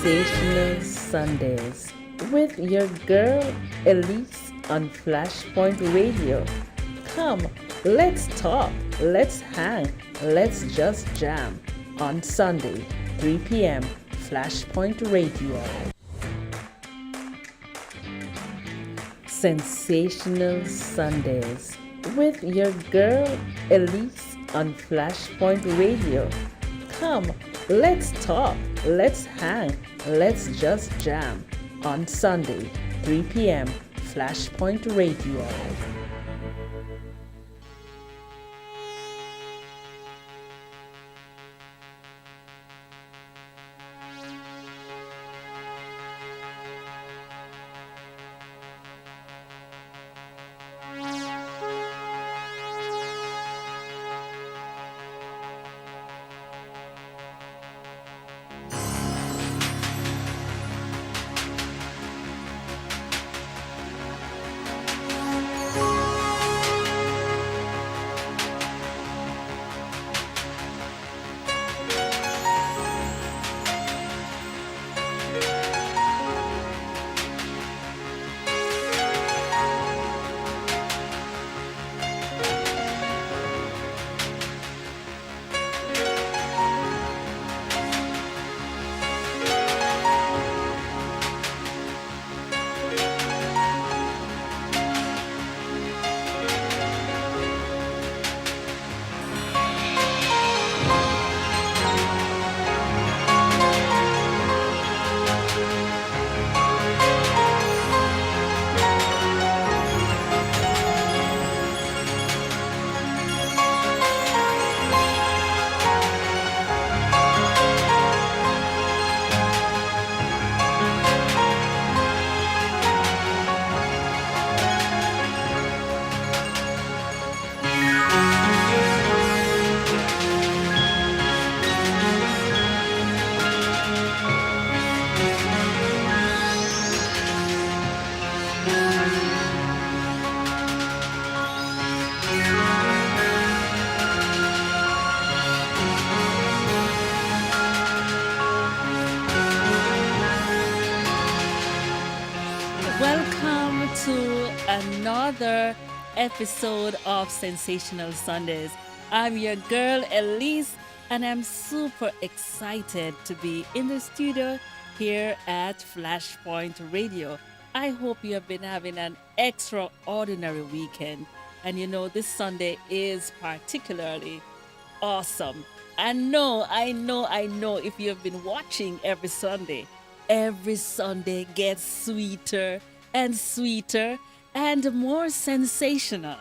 Sensational Sundays with your girl Elise on Flashpoint Radio. Come, let's talk, let's hang, let's just jam on Sunday, 3 p.m. Flashpoint Radio. Sensational Sundays with your girl Elise on Flashpoint Radio. Come, let's talk, let's hang, let's just jam on Sunday, 3 p.m. Flashpoint Radio. Welcome to another episode of Sensational Sundays. I'm your girl Elise, and I'm super excited to be in the studio here at Flashpoint Radio. I hope you have been having an extraordinary weekend. And you know, this Sunday is particularly awesome. I know, if you have been watching every Sunday gets sweeter and sweeter and more sensational.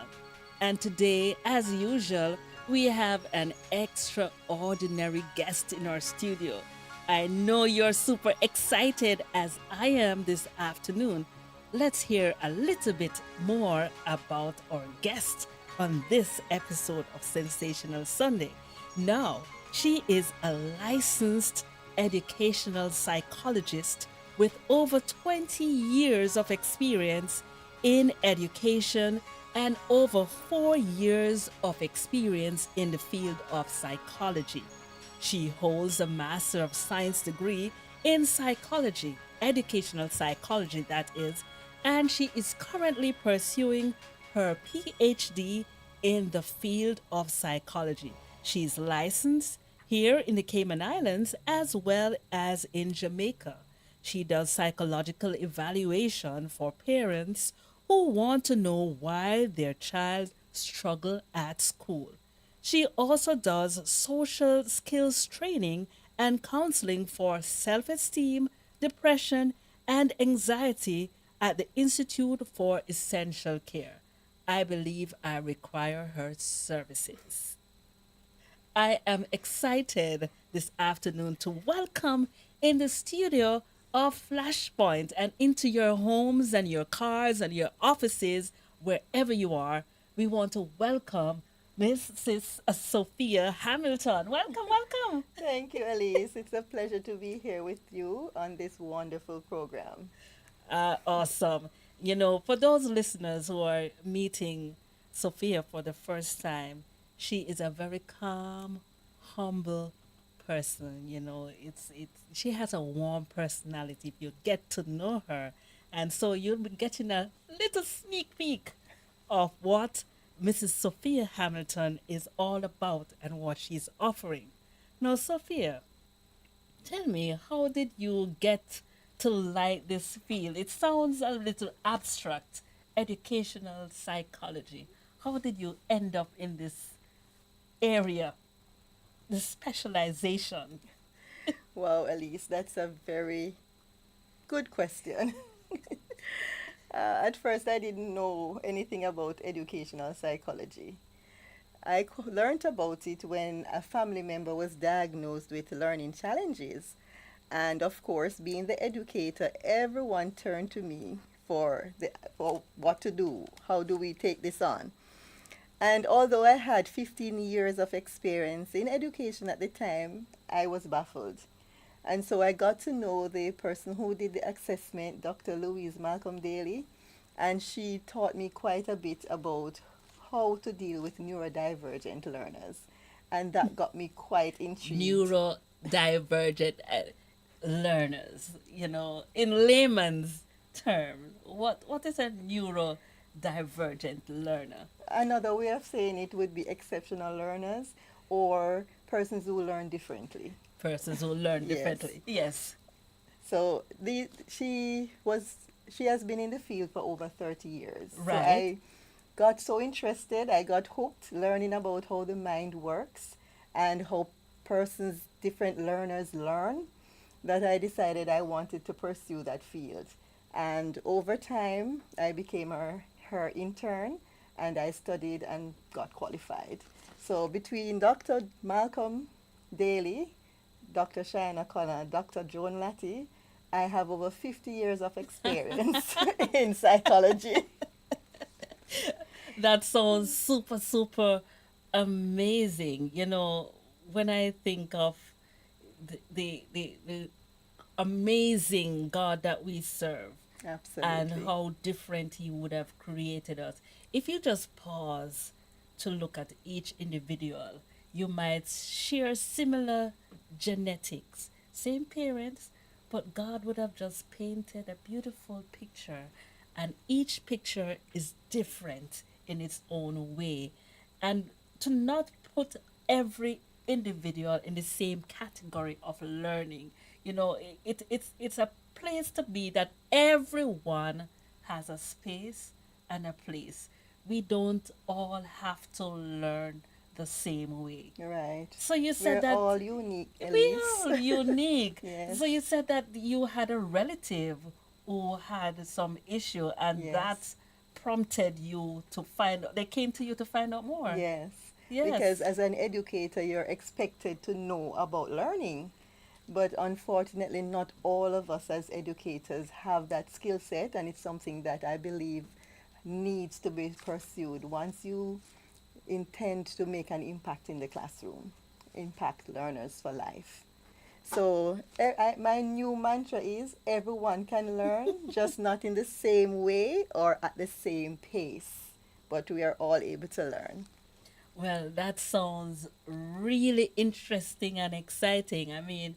And today, as usual, we have an extraordinary guest in our studio. I know you're super excited as I am this afternoon. Let's hear a little bit more about our guest on this episode of Sensational Sunday. Now, she is a licensed educational psychologist with over 20 years of experience in education and over 4 years of experience in the field of psychology. She holds a Master of Science degree in psychology, educational psychology that is, and she is currently pursuing her PhD in the field of psychology. She's licensed here in the Cayman Islands as well as in Jamaica. She does psychological evaluation for parents who want to know why their child struggle at school. She also does social skills training and counseling for self-esteem, depression, and anxiety at the Institute for Essential Care. I believe I require her services. I am excited this afternoon to welcome in the studio of Flashpoint and into your homes and your cars and your offices, wherever you are. We want to welcome Mrs. Sophia Hamilton. Welcome, welcome. Thank you, Elise. It's a pleasure to be here with you on this wonderful program. Awesome. You know, for those listeners who are meeting Sophia for the first time, she is a very calm, humble person. It's she has a warm personality. If you get to know her, and so you'll be getting a little sneak peek of what Mrs. Sophia Hamilton is all about and what she's offering. Now, Sophia, tell me, how did you get to like this field? It sounds a little abstract, educational psychology. How did you end up in this area, the specialization? Wow, Elise, that's a very good question. At first, I didn't know anything about educational psychology. Learned about it when a family member was diagnosed with learning challenges. And of course, being the educator, everyone turned to me for what to do. How do we take this on? And although I had 15 years of experience in education at the time, I was baffled. And so I got to know the person who did the assessment, Dr. Louise Malcolm Daly, and she taught me quite a bit about how to deal with neurodivergent learners. And that got me quite intrigued. Neurodivergent learners, in layman's terms, what is a neurodivergent learner? Another way of saying it would be exceptional learners or persons who learn differently. Persons who learn Yes. differently. Yes. So she has been in the field for over 30 years. So Right. I got so interested, I got hooked learning about how the mind works and how persons, different learners learn, that I decided I wanted to pursue that field. And over time, I became her intern and I studied and got qualified. So between Dr. Malcolm Daly, Dr. Shana Connor, Dr. Joan Latty, I have over 50 years of experience in psychology. That sounds super, super amazing. When I think of the amazing God that we serve and Absolutely. how different He would have created us. If you just pause to look at each individual, you might share similar genetics, same parents, but God would have just painted a beautiful picture, and each picture is different in its own way. And to not put every individual in the same category of learning, it's a place to be that everyone has a space and a place. We don't all have to learn the same way. Right. So you said We're that all unique, we Elise. are unique. Yes. So you said that you had a relative who had some issue, and that Yes. prompted you to find. They came to you to find out more. Yes. Because Yes. as an educator, you're expected to know about learning. But unfortunately, not all of us as educators have that skill set, and it's something that I believe needs to be pursued once you intend to make an impact in the classroom, impact learners for life. So my new mantra is everyone can learn, just not in the same way or at the same pace, but we are all able to learn. Well, that sounds really interesting and exciting. I mean,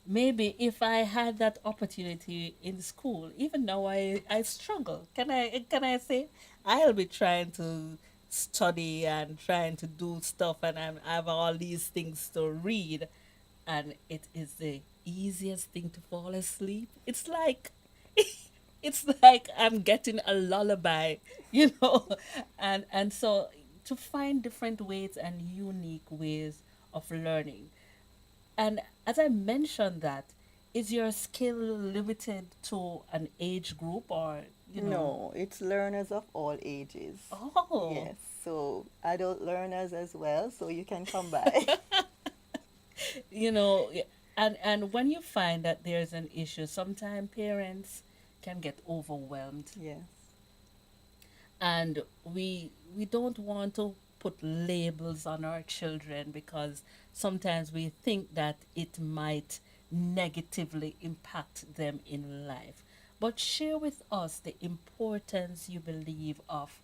maybe if I had that opportunity in school, even now I struggle. Can I say I'll be trying to study and trying to do stuff, and I have all these things to read, and it is the easiest thing to fall asleep. It's like I'm getting a lullaby, you know, and so to find different ways and unique ways of learning. And as I mentioned that, is your skill limited to an age group or? No, it's learners of all ages. Oh, Yes, so adult learners as well, so you can come by. you know, and when you find that there's an issue, sometimes parents can get overwhelmed, Yes, and we don't want to put labels on our children because sometimes we think that it might negatively impact them in life. But share with us the importance you believe of,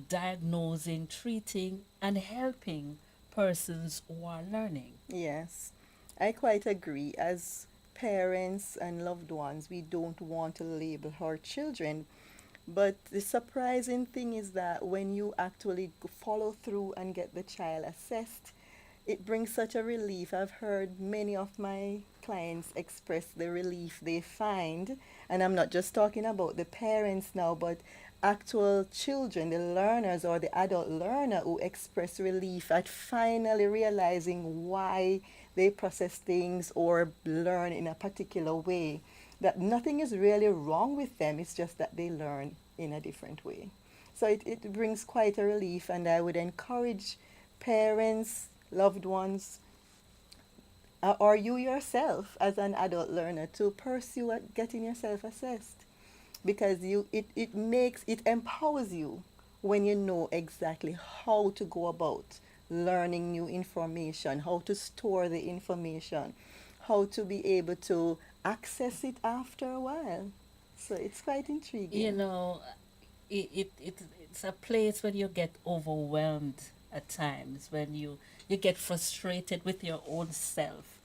diagnosing, treating, and helping persons who are learning. yes. I quite agree. As parents and loved ones, we don't want to label our children. But the surprising thing is that when you actually follow through and get the child assessed, it brings such a relief. I've heard many of my clients express the relief they find, and I'm not just talking about the parents now, but actual children, the learners or the adult learner who express relief at finally realizing why they process things or learn in a particular way. That nothing is really wrong with them, it's just that they learn in a different way. So it brings quite a relief, and I would encourage parents, loved ones, or you yourself as an adult learner to pursue getting yourself assessed, because it empowers you when you know exactly how to go about learning new information, how to store the information, how to be able to access it after a while. So it's quite You intriguing. know, it's a place when you get overwhelmed at times, when you get frustrated with your own self,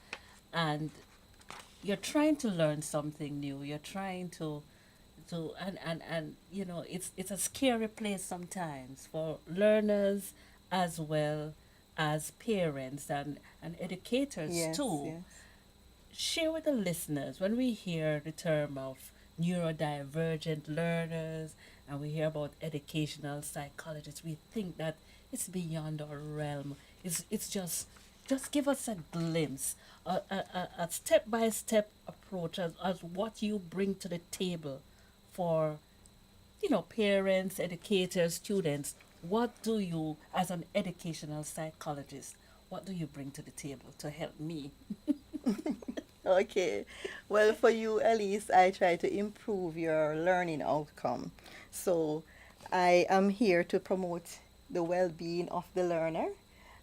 and you're trying to learn something new. You're trying to and it's a scary place sometimes for learners as well as parents and educators Yes, too. yes. Share with the listeners when we hear the term of neurodivergent learners and we hear about educational psychologists, we think that it's beyond our realm. It's just give us a glimpse, a step by step approach as what you bring to the table for parents, educators, students. What do you, as an educational psychologist, what do you bring to the table to help me? Okay. Well, for you, Elise, I try to improve your learning outcome. So I am here to promote the well being of the learner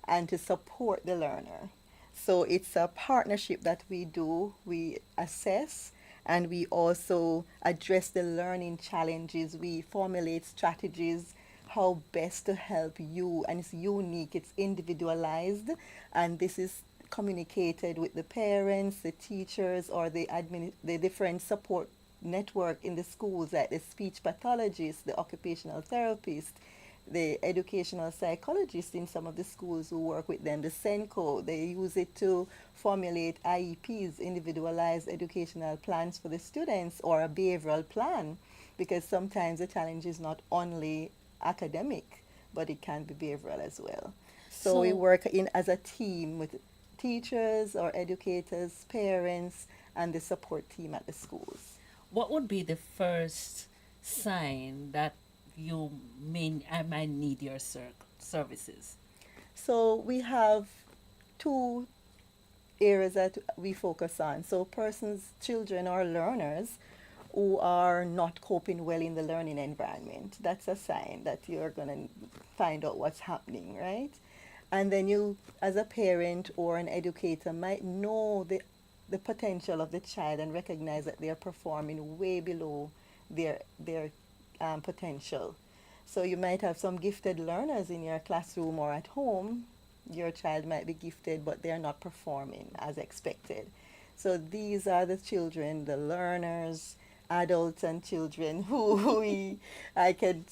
and to support the learner. So it's a partnership that we do. We assess and we also address the learning challenges. We formulate strategies how best to help you, and it's unique, it's individualized, and this is communicated with the parents, the teachers, or the different support network in the schools, like the speech pathologist, the occupational therapist, the educational psychologists in some of the schools who work with them, the SENCO. They use it to formulate IEPs, individualized educational plans for the students, or a behavioral plan, because sometimes the challenge is not only academic, but it can be behavioral as well. So we So, work in as a team with teachers or educators, parents, and the support team at the schools. what would be the first sign that I might need your services? So we have two areas that we focus on. So persons, children or learners who are not coping well in the learning environment. That's a sign that you're going to find out what's happening, right? And then you, as a parent or an educator, might know the potential of the child and recognize that they're performing way below their potential. So you might have some gifted learners in your classroom or at home. Your child might be gifted, but they're not performing as expected. So these are the children, the learners, adults and children who I could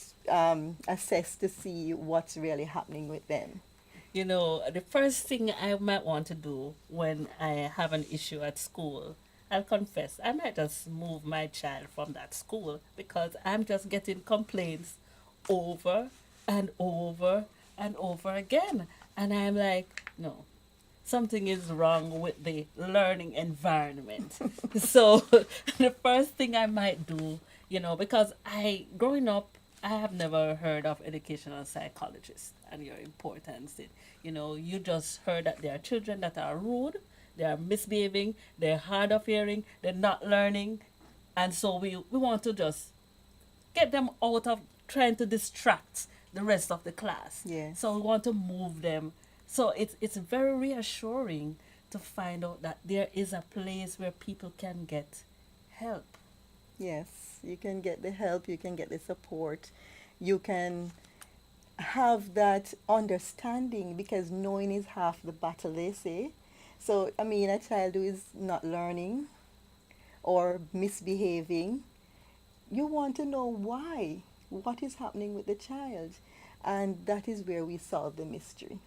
assess to see what's really happening with them. The first thing I might want to do when I have an issue at school, I'll confess, I might just move my child from that school because I'm just getting complaints over and over and over again. And I'm like, no, something is wrong with the learning environment. So the first thing I might do, because growing up, I have never heard of educational psychologists and your importance. You just heard that there are children that are rude, they are misbehaving, they're hard of hearing, they're not learning. And so we want to just get them out of trying to distract the rest of the class. Yes. So we want to move them. So it's very reassuring to find out that there is a place where people can get help. Yes, you can get the help, you can get the support, you can have that understanding, because knowing is half the battle, they say. So, I mean, a child who is not learning or misbehaving, you want to know why. What is happening with the child? And that is where we solve the mystery.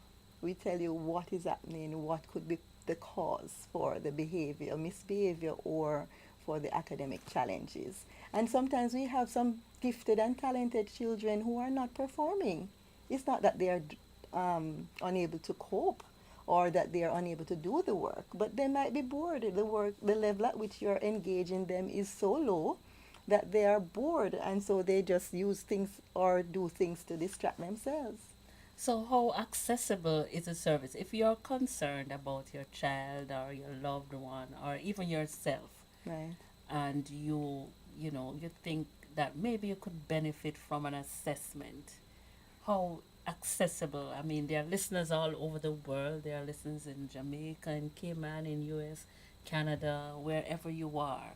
We tell you what is happening, what could be the cause for the behavior, misbehavior, or for the academic challenges. And sometimes we have some gifted and talented children who are not performing. It's not that they are unable to cope or that they are unable to do the work, but they might be bored. The level at which you're engaging them is so low that they are bored, and so they just use things or do things to distract themselves. So, how accessible is the service if you're concerned about your child or your loved one or even yourself, Right. and you think that maybe you could benefit from an assessment? How accessible? I mean, there are listeners all over the world. There are listeners in Jamaica, in Cayman, in US, Canada, wherever you are.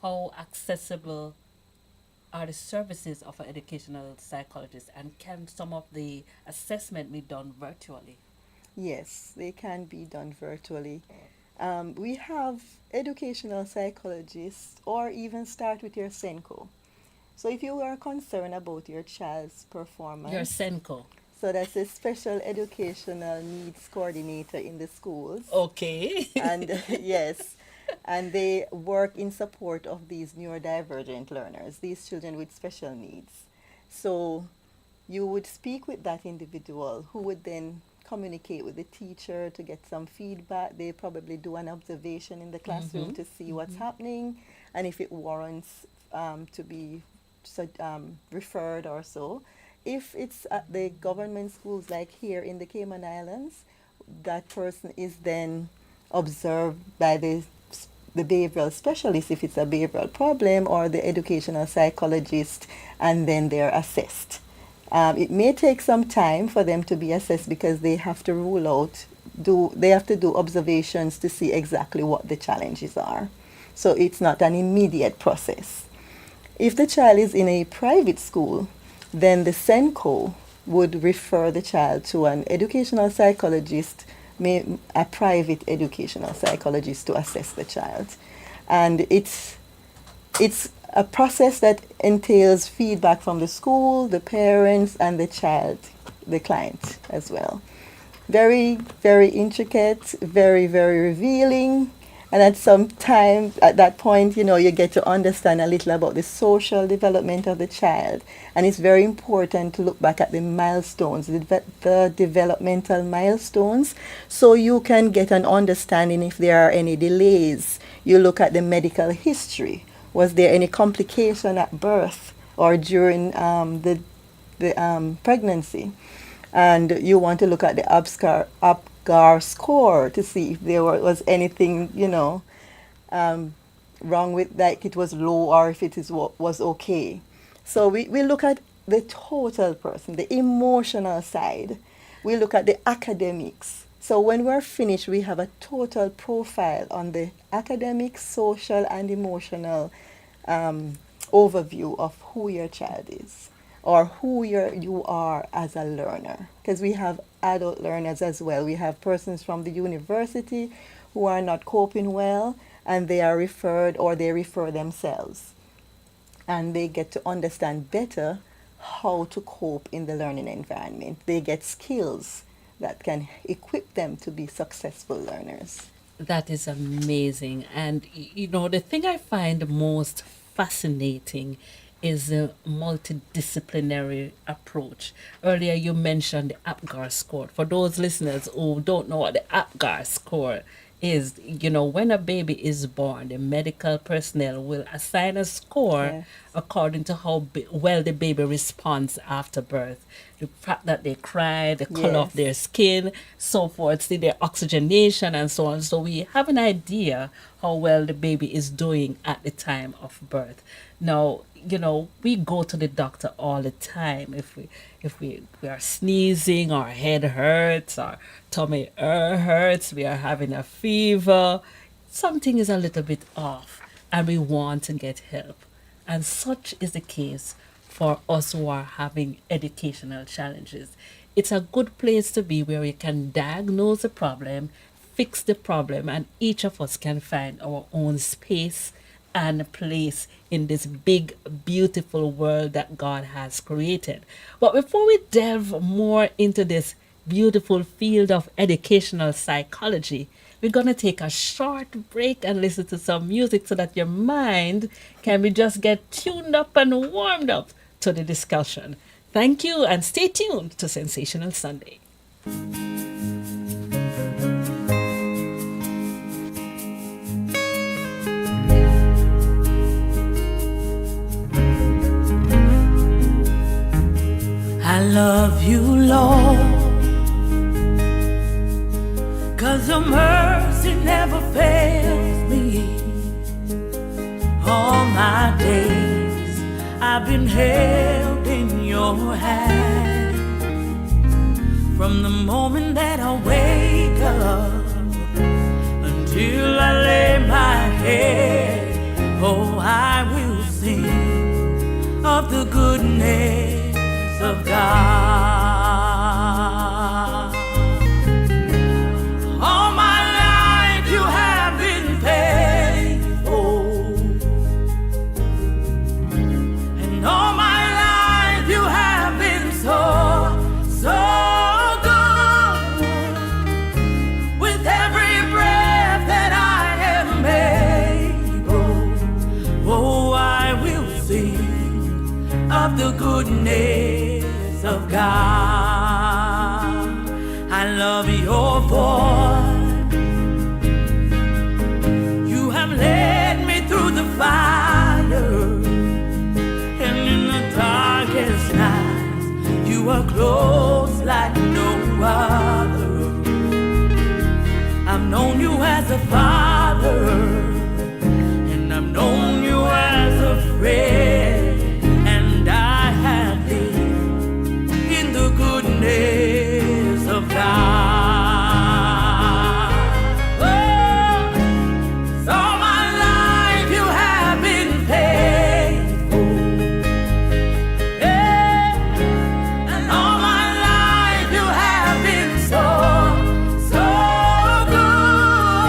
How accessible are the services of an educational psychologist, and can some of the assessment be done virtually? Yes, they can be done virtually. We have educational psychologists, or even start with your Senko. So if you are concerned about your child's Your performance, Senko. so that's a special educational needs coordinator in the schools. Okay. And yes, and they work in support of these neurodivergent learners, these children with special needs. So you would speak with that individual who would then communicate with the teacher to get some feedback. They probably do an observation in the classroom Mm-hmm. to see what's Mm-hmm. happening and if it warrants to be referred or so. If it's at the government schools like here in the Cayman Islands, that person is then observed by the behavioral specialist if it's a behavioral problem, or the educational psychologist, and then they're assessed. It may take some time for them to be assessed because they have to rule out, they have to do observations to see exactly what the challenges are. So it's not an immediate process. If the child is in a private school, then the SENCO would refer the child to an educational psychologist, a private educational psychologist, to assess the child. And it's a process that entails feedback from the school, the parents, and the child, the client as well. Very, very intricate, very, very revealing. And at some time, at that point, you get to understand a little about the social development of the child. And it's very important to look back at the milestones, the developmental milestones, so you can get an understanding if there are any delays. You look at the medical history. Was there any complication at birth or during the pregnancy? And you want to look at the APGAR score to see if there was anything, um, wrong with, like it was low or if it was okay. So we look at the total person, the emotional side. We look at the academics. So when we're finished, we have a total profile on the academic, social, and emotional um, overview of who your child is, or who you are as a learner. Because we have adult learners as well. We have persons from the university who are not coping well, and they are referred, or they refer themselves, and they get to understand better how to cope in the learning environment. They get skills that can equip them to be successful learners. That is amazing. And the thing I find most fascinating is the multidisciplinary approach. Earlier, you mentioned the APGAR score. For those listeners who don't know what the APGAR score is, when a baby is born, the medical personnel will assign a score Yes. according to how well the baby responds after birth. The fact that they cry, the color of Yes. their skin, so forth, see their oxygenation and so on. So we have an idea how well the baby is doing at the time of birth. Now, we go to the doctor all the time if we are sneezing, our head hurts, our tummy hurts, we are having a fever, something is a little bit off, and we want to get help. And such is the case for us who are having educational challenges. It's a good place to be where we can diagnose the problem, fix the problem, and each of us can find our own space and place in this big, beautiful world that God has created. But before we delve more into this beautiful field of educational psychology, we're going to take a short break and listen to some music so that your mind can be just get tuned up and warmed up to the discussion. Thank you and stay tuned to Sensational Sunday. I love you, Lord, 'cause your mercy never fails me. All my days I've been held in your hand. From the moment that I wake up until I lay my head, oh, I will sing of the goodness of God. All my life you have been faithful, and all my life you have been so, so good. With every breath that I am able, oh, I will sing of the goodness of God. I love your voice. You have led me through the fire, and in the darkest night, you are close like no other. I've known you as a father, and I've known you as a friend, and I have lived in the goodness of God. Oh, so all my life you have been faithful, yeah. And all my life you have been so, so good.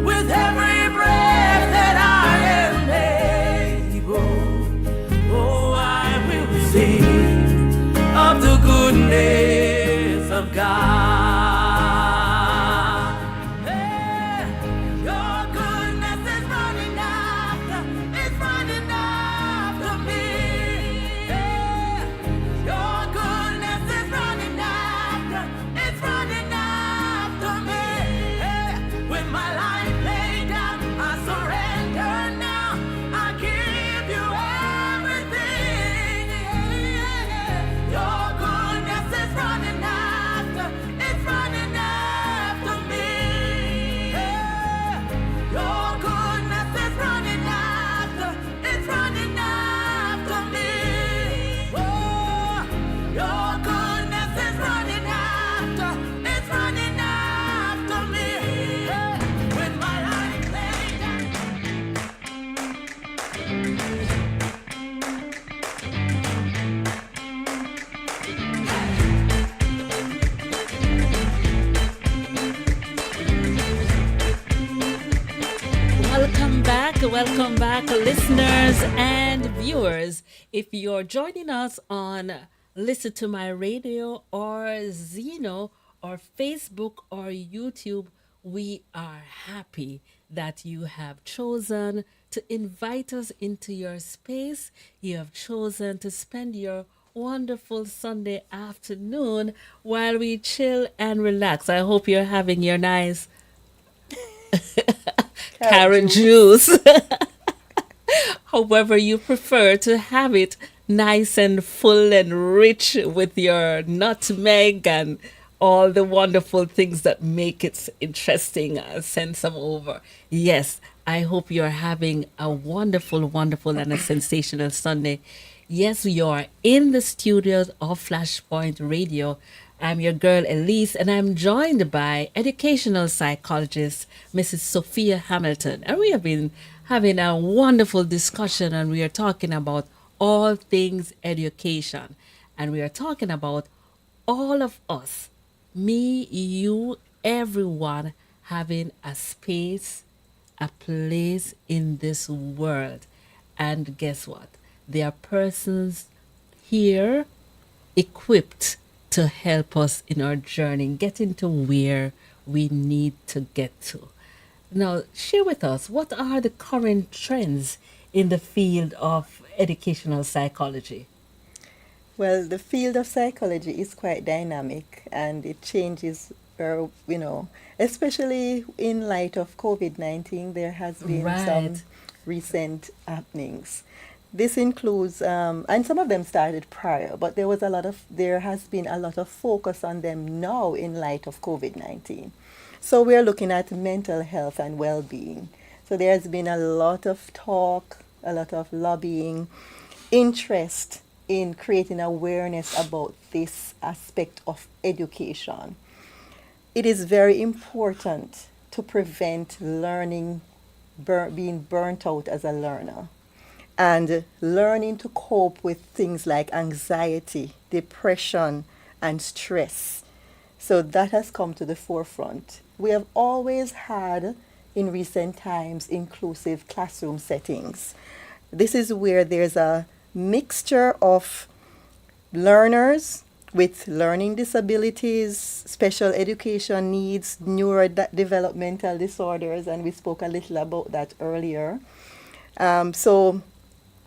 With every breath that I am able, oh, I will sing of the goodness of God. Yeah. Your goodness is running after, it's running after me. Yeah. Your goodness is running after, it's running after me. Yeah. With my life laid down, I surrender now. I give you everything. Yeah. Your goodness is running after, it's running after me. Yeah. Your goodness is running after, it's running after me. Oh, your goodness is running after, it's running after me. Yeah. With my life laid down. Welcome back, listeners and viewers. If you're joining us on Listen to My Radio or Zeno or Facebook or YouTube, we are happy that you have chosen to invite us into your space. You have chosen to spend your wonderful Sunday afternoon while we chill and relax. I hope you're having your nice Carrot Karen juice. juice, however you prefer to have it, nice and full and rich with your nutmeg and all the wonderful things that make it interesting. Send some over. Yes, I hope you're having a wonderful, wonderful, and a sensational Sunday. Yes, we are in the studios of Flashpoint Radio. I'm your girl Elise, and I'm joined by educational psychologist Mrs. Sophia Hamilton. And we have been having a wonderful discussion, and we are talking about all things education. And we are talking about all of us, me, you, everyone having a space, a place in this world. And guess what? There are persons here equipped to help us in our journey, getting to where we need to get to. Now, share with us what are the current trends in the field of educational psychology? Well, the field of psychology is quite dynamic and it changes, especially in light of COVID-19, there has been Right. some recent happenings. This includes, and some of them started prior, but there has been a lot of focus on them now in light of COVID-19. So we're looking at mental health and well-being. So there's been a lot of talk, a lot of lobbying, interest in creating awareness about this aspect of education. It is very important to prevent being burnt out as a learner and learning to cope with things like anxiety, depression, and stress. So that has come to the forefront. We have always had, in recent times, inclusive classroom settings. This is where there's a mixture of learners with learning disabilities, special education needs, neurodevelopmental disorders, and we spoke a little about that earlier. So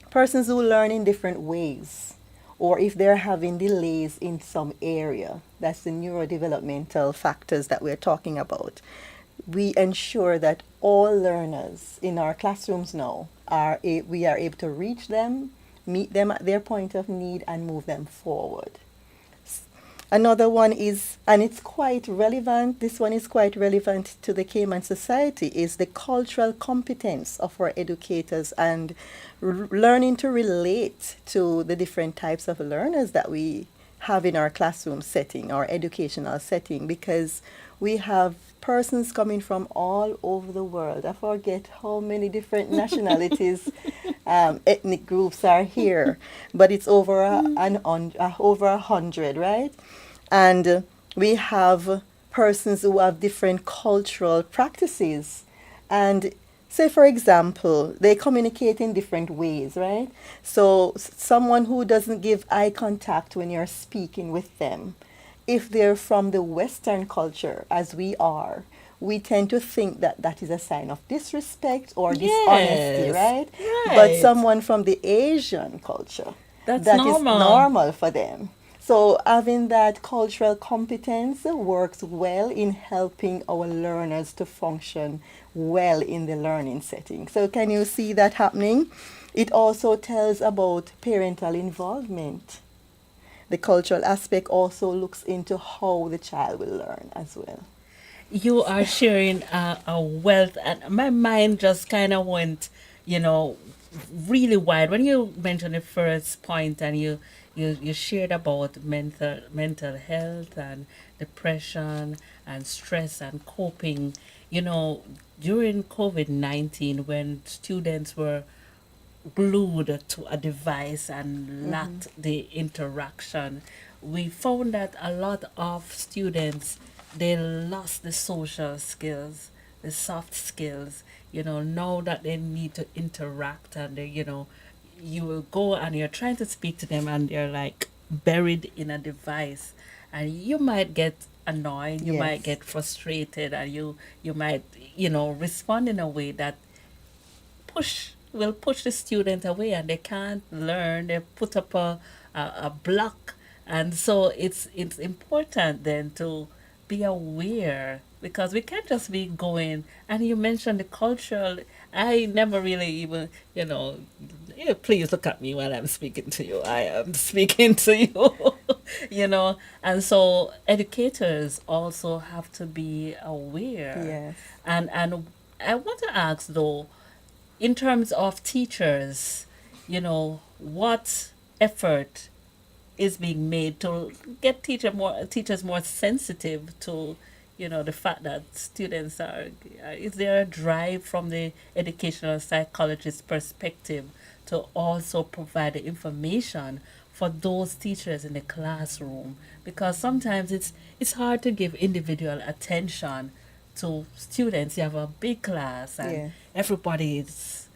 persons who learn in different ways, or if they're having delays in some area, that's the neurodevelopmental factors that we're talking about. We ensure that all learners in our classrooms now we are able to reach them, meet them at their point of need, and move them forward. Another one is, and it's quite relevant, this one is quite relevant to the Cayman society, is the cultural competence of our educators and learning to relate to the different types of learners that we have in our classroom setting, our educational setting, because we have persons coming from all over the world. I forget how many different nationalities, ethnic groups are here, but it's over 100, right? And we have persons who have different cultural practices. And say, for example, they communicate in different ways, right? So someone who doesn't give eye contact when you're speaking with them, if they're from the Western culture, as we are, we tend to think that that is a sign of disrespect or dishonesty, Yes. right? But Right. someone from the Asian culture, That's that is normal. normal for them. So having that cultural competence works well in helping our learners to function well in the learning setting. So can you see that happening? It also tells about parental involvement. The cultural aspect also looks into how the child will learn as well. You are sharing a wealth, and my mind just kind of went, you know, really wide when you mentioned the first point, and you shared about mental health and depression and stress and coping. You know, during COVID-19, when students were glued to a device and lacked the interaction, we found that a lot of students, they lost the social skills, the soft skills. You know, now that they need to interact, and they, you will go and you're trying to speak to them and they're like buried in a device, and you might get annoyed, you Yes. might get frustrated, and you might, respond in a way that push the student away, and they can't learn. They put up a block, and so it's important then to be aware, because we can't just be going. And you mentioned the cultural. I never really even, please look at me while I'm speaking to you. I am speaking to you. you know and so educators also have to be aware. Yes. And I want to ask, though, in terms of teachers, what effort is being made to get teachers more sensitive to, the fact that students are. Is there a drive from the educational psychologist perspective to also provide the information for those teachers in the classroom, because sometimes it's hard to give individual attention to students. You have a big class and Yeah. everybody is,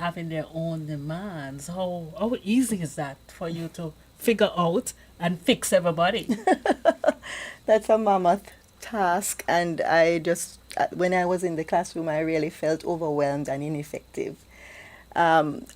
having their own demands. How easy is that for you to figure out and fix everybody? That's a mammoth task, and when I was in the classroom, I really felt overwhelmed and ineffective.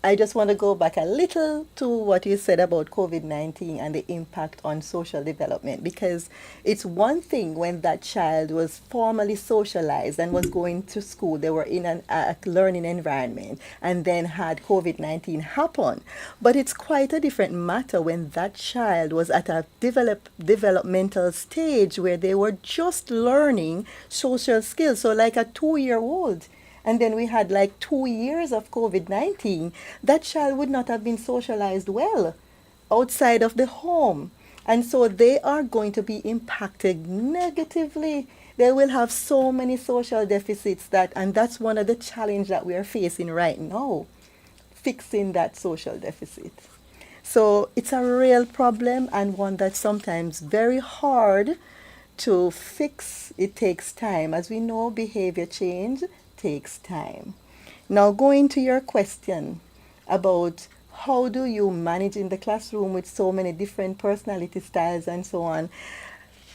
I just want to go back a little to what you said about COVID-19 and the impact on social development, because it's one thing when that child was formally socialized and was going to school, they were in a learning environment, and then had COVID-19 happen. But it's quite a different matter when that child was at a developmental stage where they were just learning social skills. So, like a 2-year old, and then we had like 2 years of COVID-19, that child would not have been socialized well outside of the home. And so they are going to be impacted negatively. They will have so many social deficits and that's one of the challenges that we are facing right now, fixing that social deficit. So it's a real problem, and one that's sometimes very hard to fix. It takes time. As we know, behavior change takes time. Now, going to your question about how do you manage in the classroom with so many different personality styles and so on,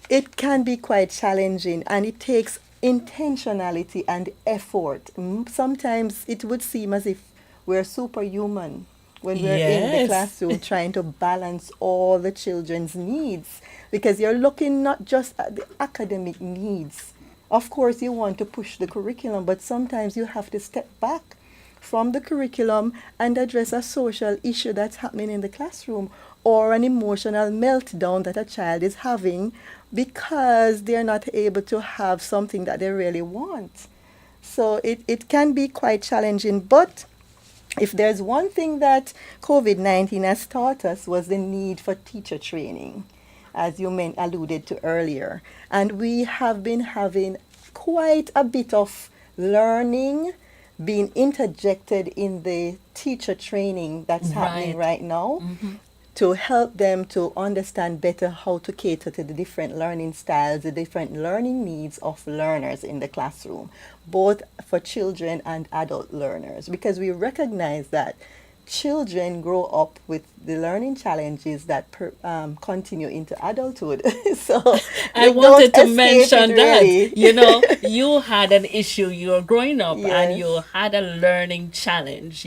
it can be quite challenging, and it takes intentionality and effort. Sometimes it would seem as if we're superhuman when we're in the Yes. classroom trying to balance all the children's needs, because you're looking not just at the academic needs. Of course, you want to push the curriculum, but sometimes you have to step back from the curriculum and address a social issue that's happening in the classroom, or an emotional meltdown that a child is having because they're not able to have something that they really want. So it can be quite challenging, but if there's one thing that COVID-19 has taught us, was the need for teacher training, as you alluded to earlier. And we have been having quite a bit of learning being interjected in the teacher training that's happening right now, to help them to understand better how to cater to the different learning styles, the different learning needs of learners in the classroom, both for children and adult learners, because we recognize that children grow up with the learning challenges that continue into adulthood. So I they wanted to don't escape mention it that. really. You had an issue. You were growing up and Yes. you had a learning challenge.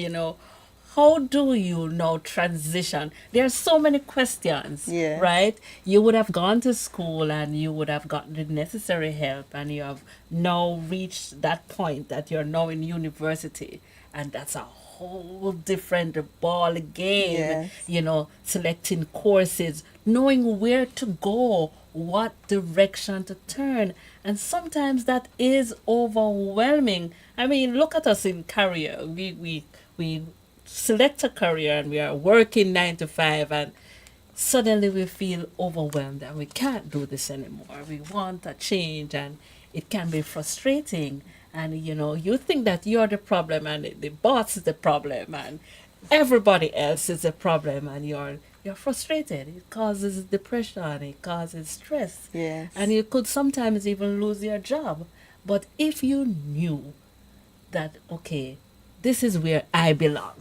How do you now transition? There are so many questions, Yes. right? You would have gone to school and you would have gotten the necessary help, and you have now reached that point that you're now in university, and that's a whole different ball game. Yes. Selecting courses, knowing where to go, what direction to turn, and sometimes that is overwhelming. I mean, look at us in career. We select a career and we are working 9 to 5, and suddenly we feel overwhelmed and we can't do this anymore. We want a change, and it can be frustrating. And you think that you're the problem, and the boss is the problem, and everybody else is the problem, and you're frustrated. It causes depression, it causes stress, Yes. and you could sometimes even lose your job. But if you knew that, okay, this is where I belong,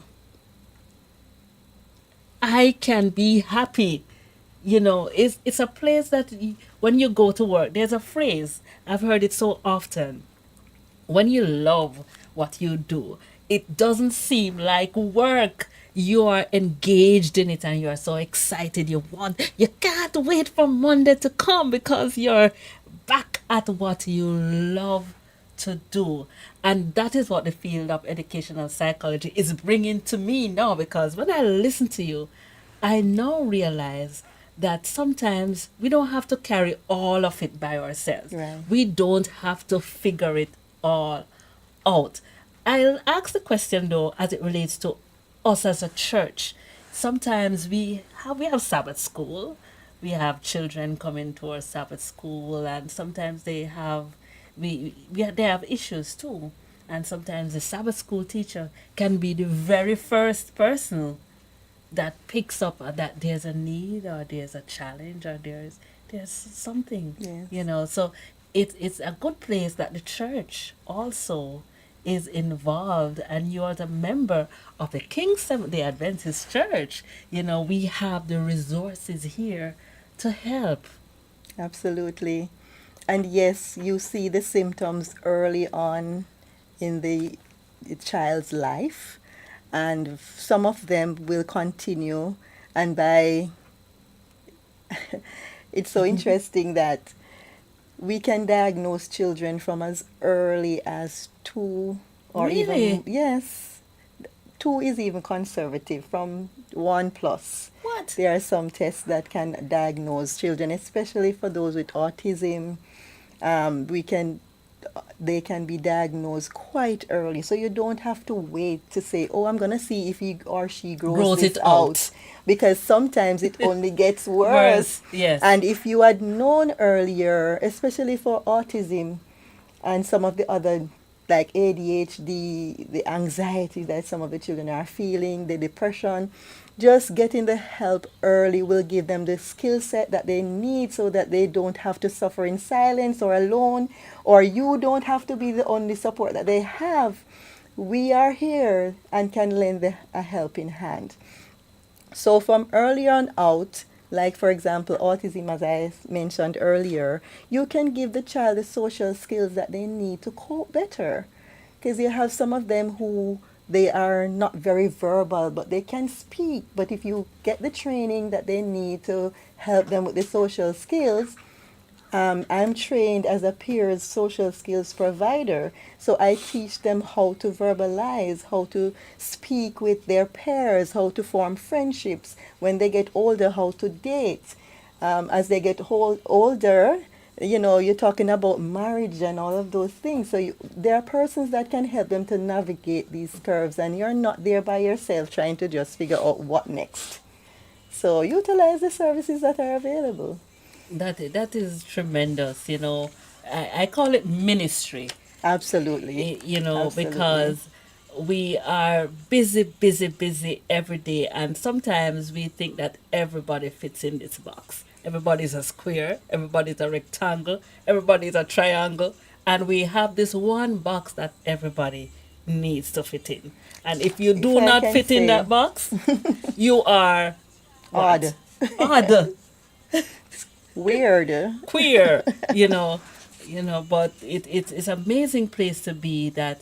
I can be happy. It's a place that when you go to work, there's a phrase, I've heard it so often. When you love what you do, it doesn't seem like work. You are engaged in it and you are so excited. You can't wait for Monday to come because you're back at what you love to do. And that is what the field of educational psychology is bringing to me now, because when I listen to you, I now realize that sometimes we don't have to carry all of it by ourselves. Right. We don't have to figure it all out. I'll ask the question though, as it relates to us as a church. Sometimes we have Sabbath school. We have children coming to our Sabbath school, and sometimes they have issues too. And sometimes the Sabbath school teacher can be the very first person that picks up that there's a need or there's a challenge or there's something, Yes. so it's a good place that the church also is involved, and you are the member of the King Seventh Day Adventist Church. We have the resources here to help. Absolutely. And yes, you see the symptoms early on in the child's life, and some of them will continue. And by it's so interesting that we can diagnose children from as early as 2, or even, Really? yes, 2 is even conservative, from 1 plus. What? There are some tests that can diagnose children, especially for those with autism. We can They can be diagnosed quite early, so you don't have to wait to say, oh, I'm going to see if he or she grows Grows this it out, out. because sometimes it only gets worse. Worse, yes. And if you had known earlier, especially for autism and some of the other, like ADHD, the anxiety that some of the children are feeling, the depression, just getting the help early will give them the skill set that they need, so that they don't have to suffer in silence or alone, or you don't have to be the only support that they have. We are here and can lend a helping hand. So from early on out, like for example, autism, as I mentioned earlier, you can give the child the social skills that they need to cope better. Because you have some of them who they are not very verbal, but they can speak. But if you get the training that they need to help them with the social skills, I'm trained as a peers social skills provider. So I teach them how to verbalize, how to speak with their peers, how to form friendships. When they get older, how to date. As they get older, you're talking about marriage and all of those things. So there are persons that can help them to navigate these curves, and you're not there by yourself trying to just figure out what next. So utilize the services that are available. That is tremendous. I call it ministry. Absolutely. Absolutely. Because we are busy, busy, busy every day, and sometimes we think that everybody fits in this box. Everybody's a square, everybody's a rectangle, everybody's a triangle, and we have this one box that everybody needs to fit in. And if you If do I not can fit in say, that box, you are what? odd, Odd, weird. queer, but it's an amazing place to be, that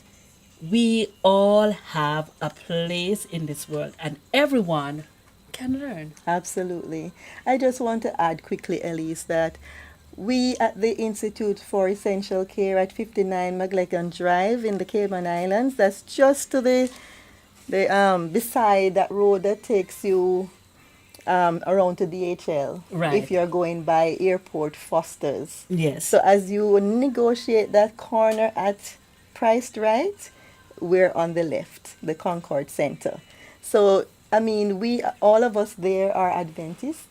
we all have a place in this world and everyone can learn. Absolutely. I just want to add quickly, Elise, that we at the Institute for Essential Care at 59 McLegan Drive in the Cayman Islands, that's just to the beside that road that takes you around to DHL, Right. if you're going by Airport Foster's. Yes. So as you negotiate that corner at Priced Right, we're on the left, the Concord Center. So I mean, we all of us there are Adventists.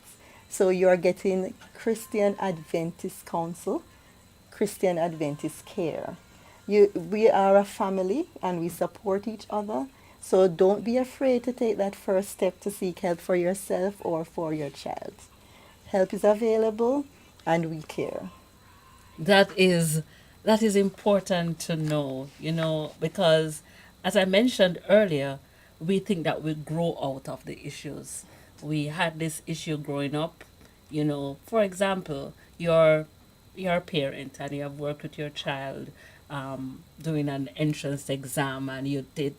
So you're getting Christian Adventist Counsel, Christian Adventist Care. We are a family and we support each other. So don't be afraid to take that first step to seek help for yourself or for your child. Help is available and we care. that is that is important to know, because as I mentioned earlier, we think that we grow out of the issues. We had this issue growing up, for example, you're a parent and you have worked with your child, doing an entrance exam, and you did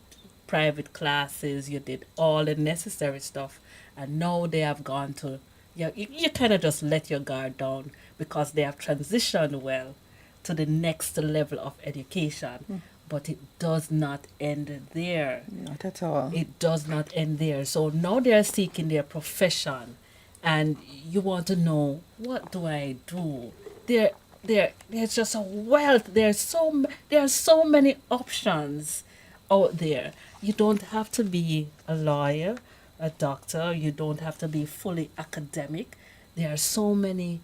private classes, you did all the necessary stuff, and now they have gone to, you kind of just let your guard down because they have transitioned well to the next level of education. But it does not end there. Not at all. It does not end there. So now they are seeking their profession, and you want to know, what do I do? There, there's just a wealth. There are so many options out there. You don't have to be a lawyer, a doctor. You don't have to be fully academic. There are so many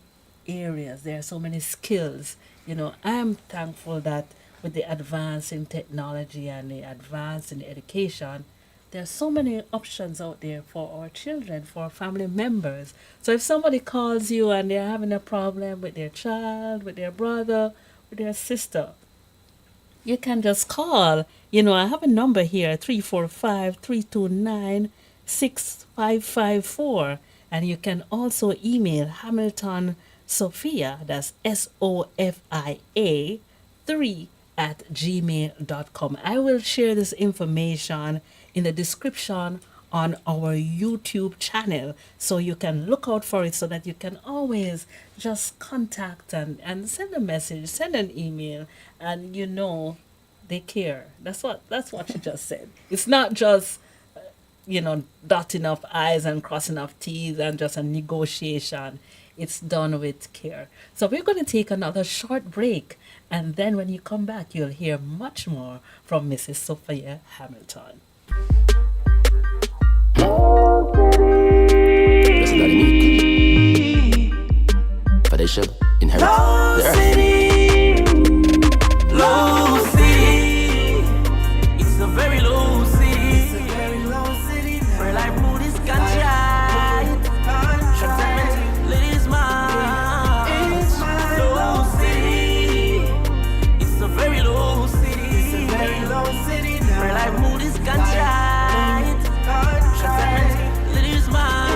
areas. There are so many skills. I'm thankful that with the advance in technology and the advance in education, There's so many options out there for our children, for our family members. So if somebody calls you and they're having a problem with their child, with their brother, with their sister, you can just call. I have a number here, 345-329-6554. And you can also email Hamilton Sophia, that's SOFIA 3 at gmail.com. I will share this information in the description on our YouTube channel, so you can look out for it, so that you can always just contact and send a message, send an email, and they care. That's what she just said. It's not just dotting of I's and crossing of T's and just a negotiation. It's done with care. So we're going to take another short break, and then when you come back, you'll hear much more from Mrs. Sophia Hamilton. Listen to the meek, for they shall inherit the earth. Low city, it's a very low city. It's a very low city. Where life mood is ganja. Transcendent, ladies mind. Low city, it's a very low city. It's a very low city. Where life mood is ganja. Transcendent, ladies mind.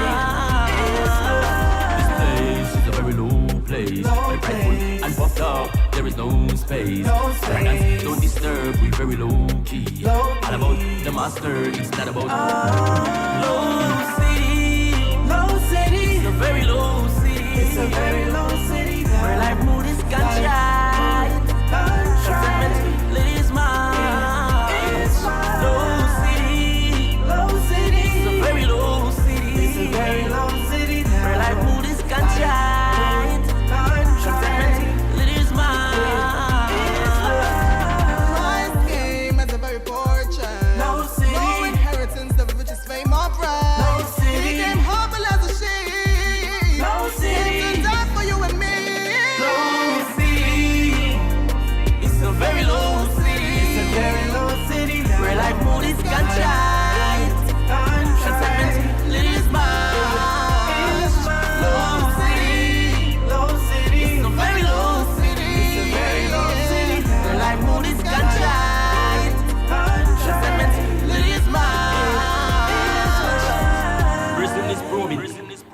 This place is a very low place. Very prideful and puffed up. There is no space. Paradise, don't disturb, we very low key. All about the master, it's not about low city. Low city. It's a very low city. It's a very low city. Where life mood is ganja. Transcendent, ladies mind. Low city. Low city. It's a very low city. It's a very low city. Where life mood is ganja. Transcendent, ladies mind.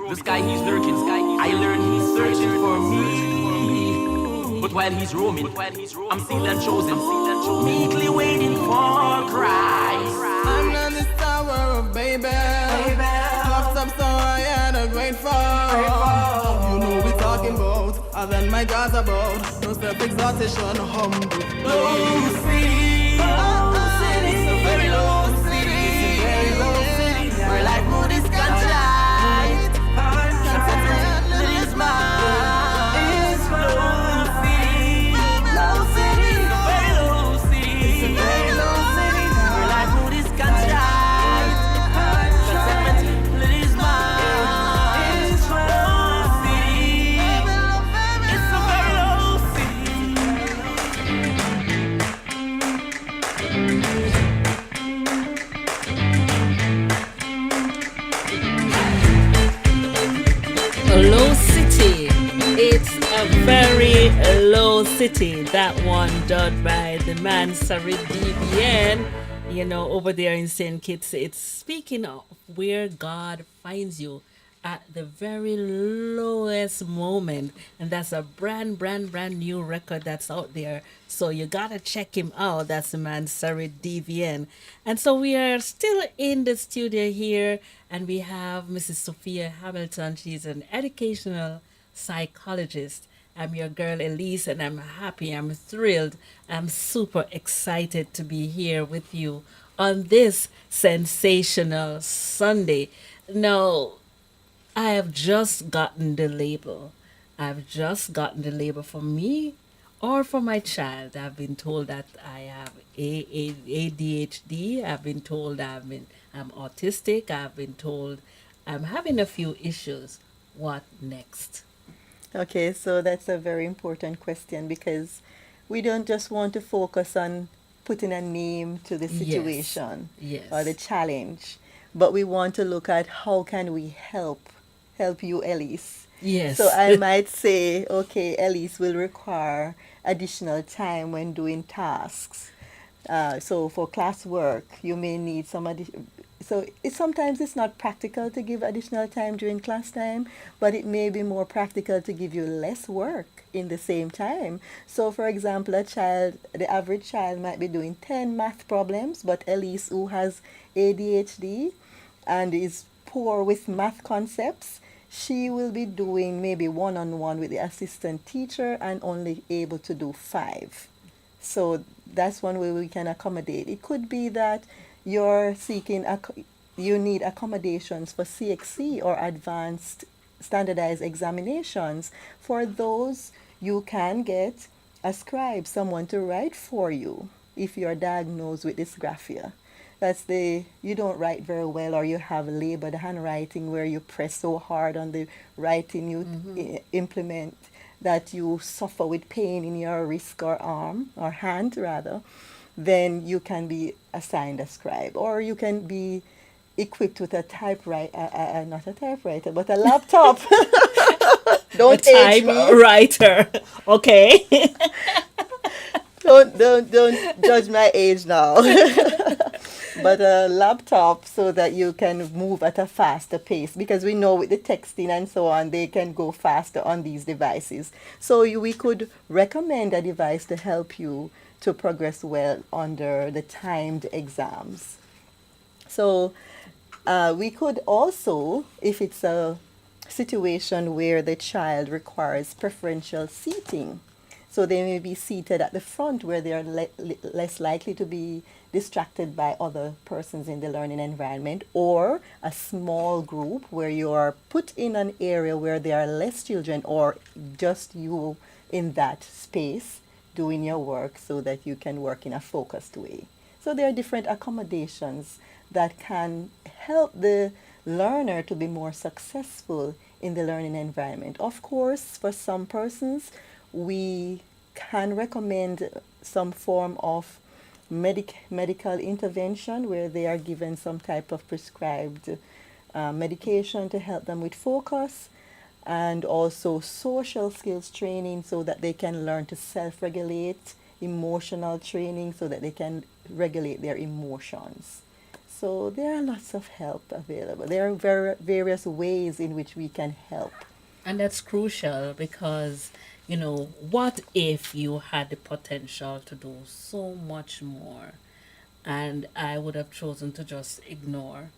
The sky he's lurking, I learned he's searching for me. But while he's roaming, I'm sealed and chosen, meekly waiting for Christ. Under this tower of baby, puffed up so I had a great fall. You know we talking about, and then my God's about, no self-exaltation, humble. Low city, it's a very low city, where life mood is ganja. Low City. It's a very low city. That one done by the man Sarid DBN, over there in St. Kitts. It's speaking of where God finds you at the very lowest moment. And that's a brand new record that's out there. So you gotta check him out. That's the man Sarid DVN. And so we are still in the studio here, and we have Mrs. Sophia Hamilton. She's an educational psychologist. I'm your girl Elise, and I'm happy, I'm thrilled, I'm super excited to be here with you on this Sensational Sunday. Now, I have just gotten the label. I've just gotten the label for me or for my child. I've been told that I have ADHD. I've been told I'm autistic. I've been told I'm having a few issues. What next? Okay, so that's a very important question, because we don't just want to focus on putting a name to the Yes. situation or the Yes. challenge, but we want to look at how can we help you, Elise. So Yes. I might say, okay, Elise will require additional time when doing tasks. So for classwork, you may need some addition. So sometimes it's not practical to give additional time during class time, but it may be more practical to give you less work in the same time. So for example, the average child might be doing 10 math problems, but Elise, who has ADHD and is poor with math concepts, she will be doing maybe one-on-one with the assistant teacher and only able to do 5. So that's one way we can accommodate. It could be that you're seeking, you need accommodations for CXC or advanced standardized examinations. For those, you can get a scribe, someone to write for you if you're diagnosed with dysgraphia. That's you don't write very well, or you have labored handwriting where you press so hard on the writing you implement that you suffer with pain in your wrist or arm or hand rather, then you can be assigned a scribe, or you can be equipped with a typewriter, not a typewriter, but a laptop. A Don't age me. typewriter. Okay. Don't judge my age now. But a laptop so that you can move at a faster pace, because we know with the texting and so on they can go faster on these devices. So we could recommend a device to help you to progress well under the timed exams. So we could also, if it's a situation where the child requires preferential seating, so they may be seated at the front where they are less likely to be distracted by other persons in the learning environment, or a small group where you are put in an area where there are less children or just you in that space doing your work so that you can work in a focused way. So there are different accommodations that can help the learner to be more successful in the learning environment. Of course, for some persons, we can recommend some form of medical intervention where they are given some type of prescribed medication to help them with focus, and also social skills training so that they can learn to self-regulate, emotional training so that they can regulate their emotions. So there are lots of help available. There are various ways in which we can help. And that's crucial because, what if you had the potential to do so much more and I would have chosen to just ignore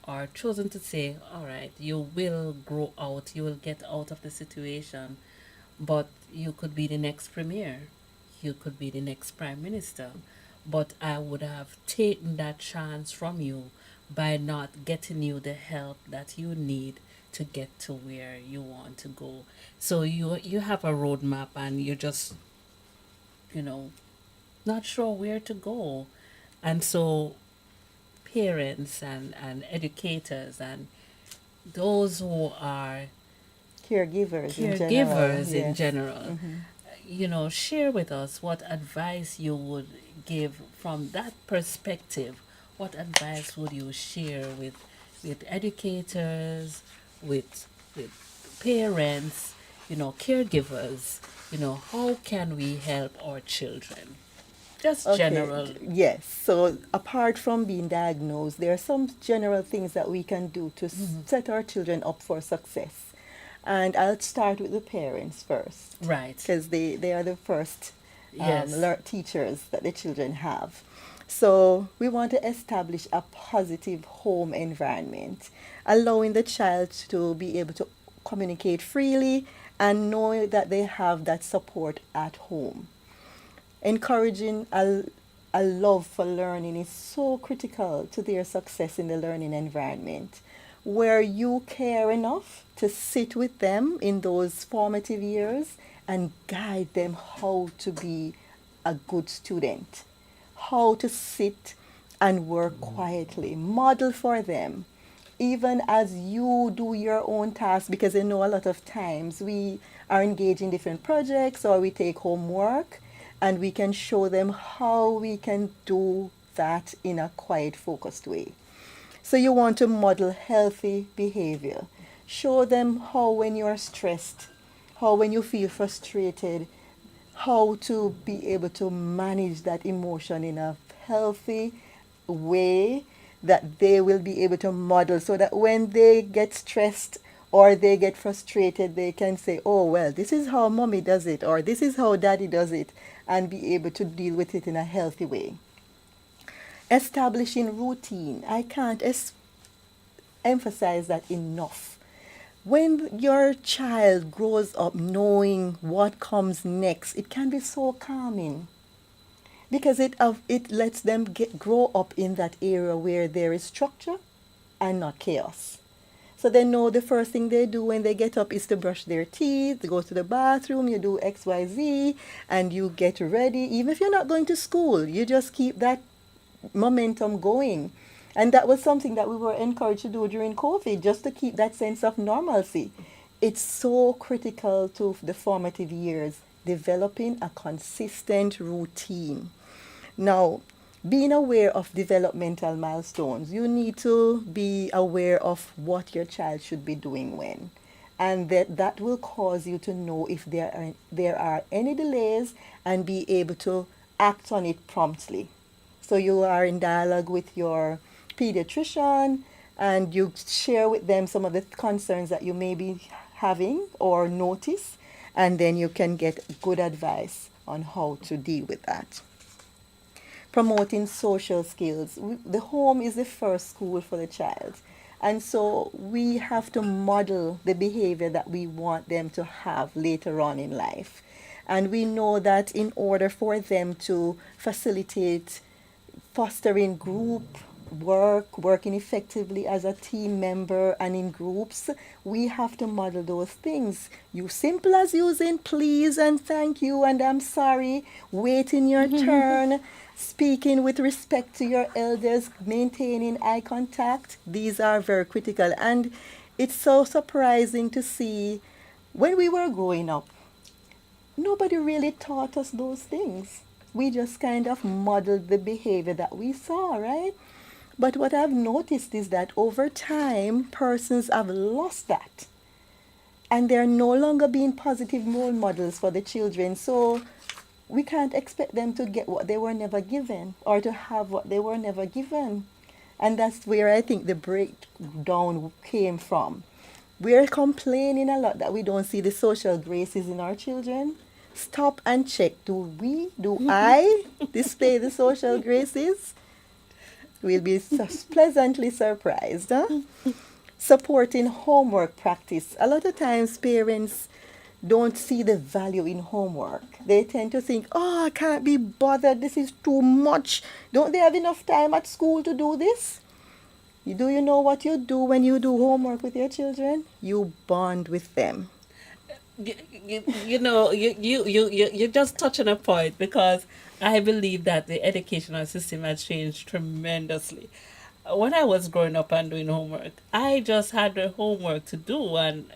or chosen to say, all right, you will grow out, you will get out of the situation, but you could be the next premier, you could be the next prime minister. But I would have taken that chance from you by not getting you the help that you need to get to where you want to go. So you have a roadmap and you're just, you know, not sure where to go. And so parents and educators and those who are Caregivers in general, caregivers in yes. general, share with us what advice you would give from that perspective. What advice would you share with educators, with parents, caregivers? How can we help our children? Just Okay, general. yes. So apart from being diagnosed, there are some general things that we can do to set our children up for success. And I'll start with the parents first, Right. because they are the first Yes. teachers that the children have. So we want to establish a positive home environment, allowing the child to be able to communicate freely and know that they have that support at home. Encouraging a love for learning is so critical to their success in the learning environment, where you care enough to sit with them in those formative years and guide them how to be a good student, how to sit and work quietly. Model for them, even as you do your own tasks, because I know a lot of times we are engaged in different projects or we take homework and we can show them how we can do that in a quiet, focused way. So you want to model healthy behavior. Show them how when you're stressed, how when you feel frustrated, how to be able to manage that emotion in a healthy way that they will be able to model, so that when they get stressed or they get frustrated, they can say, oh, well, this is how mommy does it, or this is how daddy does it, and be able to deal with it in a healthy way. Establishing routine. I can't emphasize that enough. When your child grows up knowing what comes next, it can be so calming, because it lets them grow up in that area where there is structure and not chaos. So they know the first thing they do when they get up is to brush their teeth, go to the bathroom, you do XYZ, and you get ready. Even if you're not going to school, you just keep that momentum going. And that was something that we were encouraged to do during COVID, just to keep that sense of normalcy. It's so critical to the formative years, developing a consistent routine. Now, being aware of developmental milestones, you need to be aware of what your child should be doing when. And that will cause you to know if there are any delays and be able to act on it promptly. So you are in dialogue with your pediatrician and you share with them some of the concerns that you may be having or notice, and then you can get good advice on how to deal with that. Promoting social skills. The home is the first school for the child. And so we have to model the behavior that we want them to have later on in life. And we know that in order for them to facilitate fostering group work, working effectively as a team member and in groups, we have to model those things. You simple as using please and thank you and I'm sorry, waiting your turn, speaking with respect to your elders, maintaining eye contact. These are very critical. And it's so surprising to see when we were growing up, nobody really taught us those things. We just kind of modeled the behavior that we saw, right? But what I've noticed is that over time, persons have lost that. And they're no longer being positive role models for the children. So we can't expect them to get what they were never given or to have what they were never given. And that's where I think the breakdown came from. We're complaining a lot that we don't see the social graces in our children. Stop and check. Do I display the social graces? We'll be pleasantly surprised. Huh? Supporting homework practice. A lot of times parents don't see the value in homework. They tend to think, oh, I can't be bothered. This is too much. Don't they have enough time at school to do this? Do you know what you do when you do homework with your children? You bond with them. You just touching a point, because I believe that the educational system has changed tremendously. When I was growing up and doing homework, I just had the homework to do, and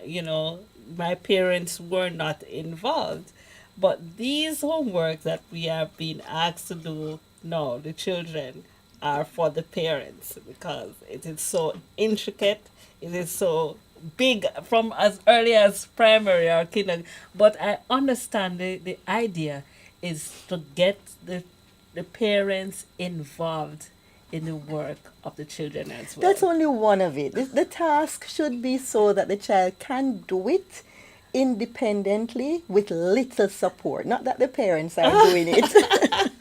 my parents were not involved. But these homework that we have been asked to do now, the children, are for the parents, because it is so intricate, it is so big from as early as primary or kindergarten. But I understand the idea is to get the parents involved in the work of the children as well. That's only one of it. The task should be so that the child can do it independently with little support. Not that the parents are doing it,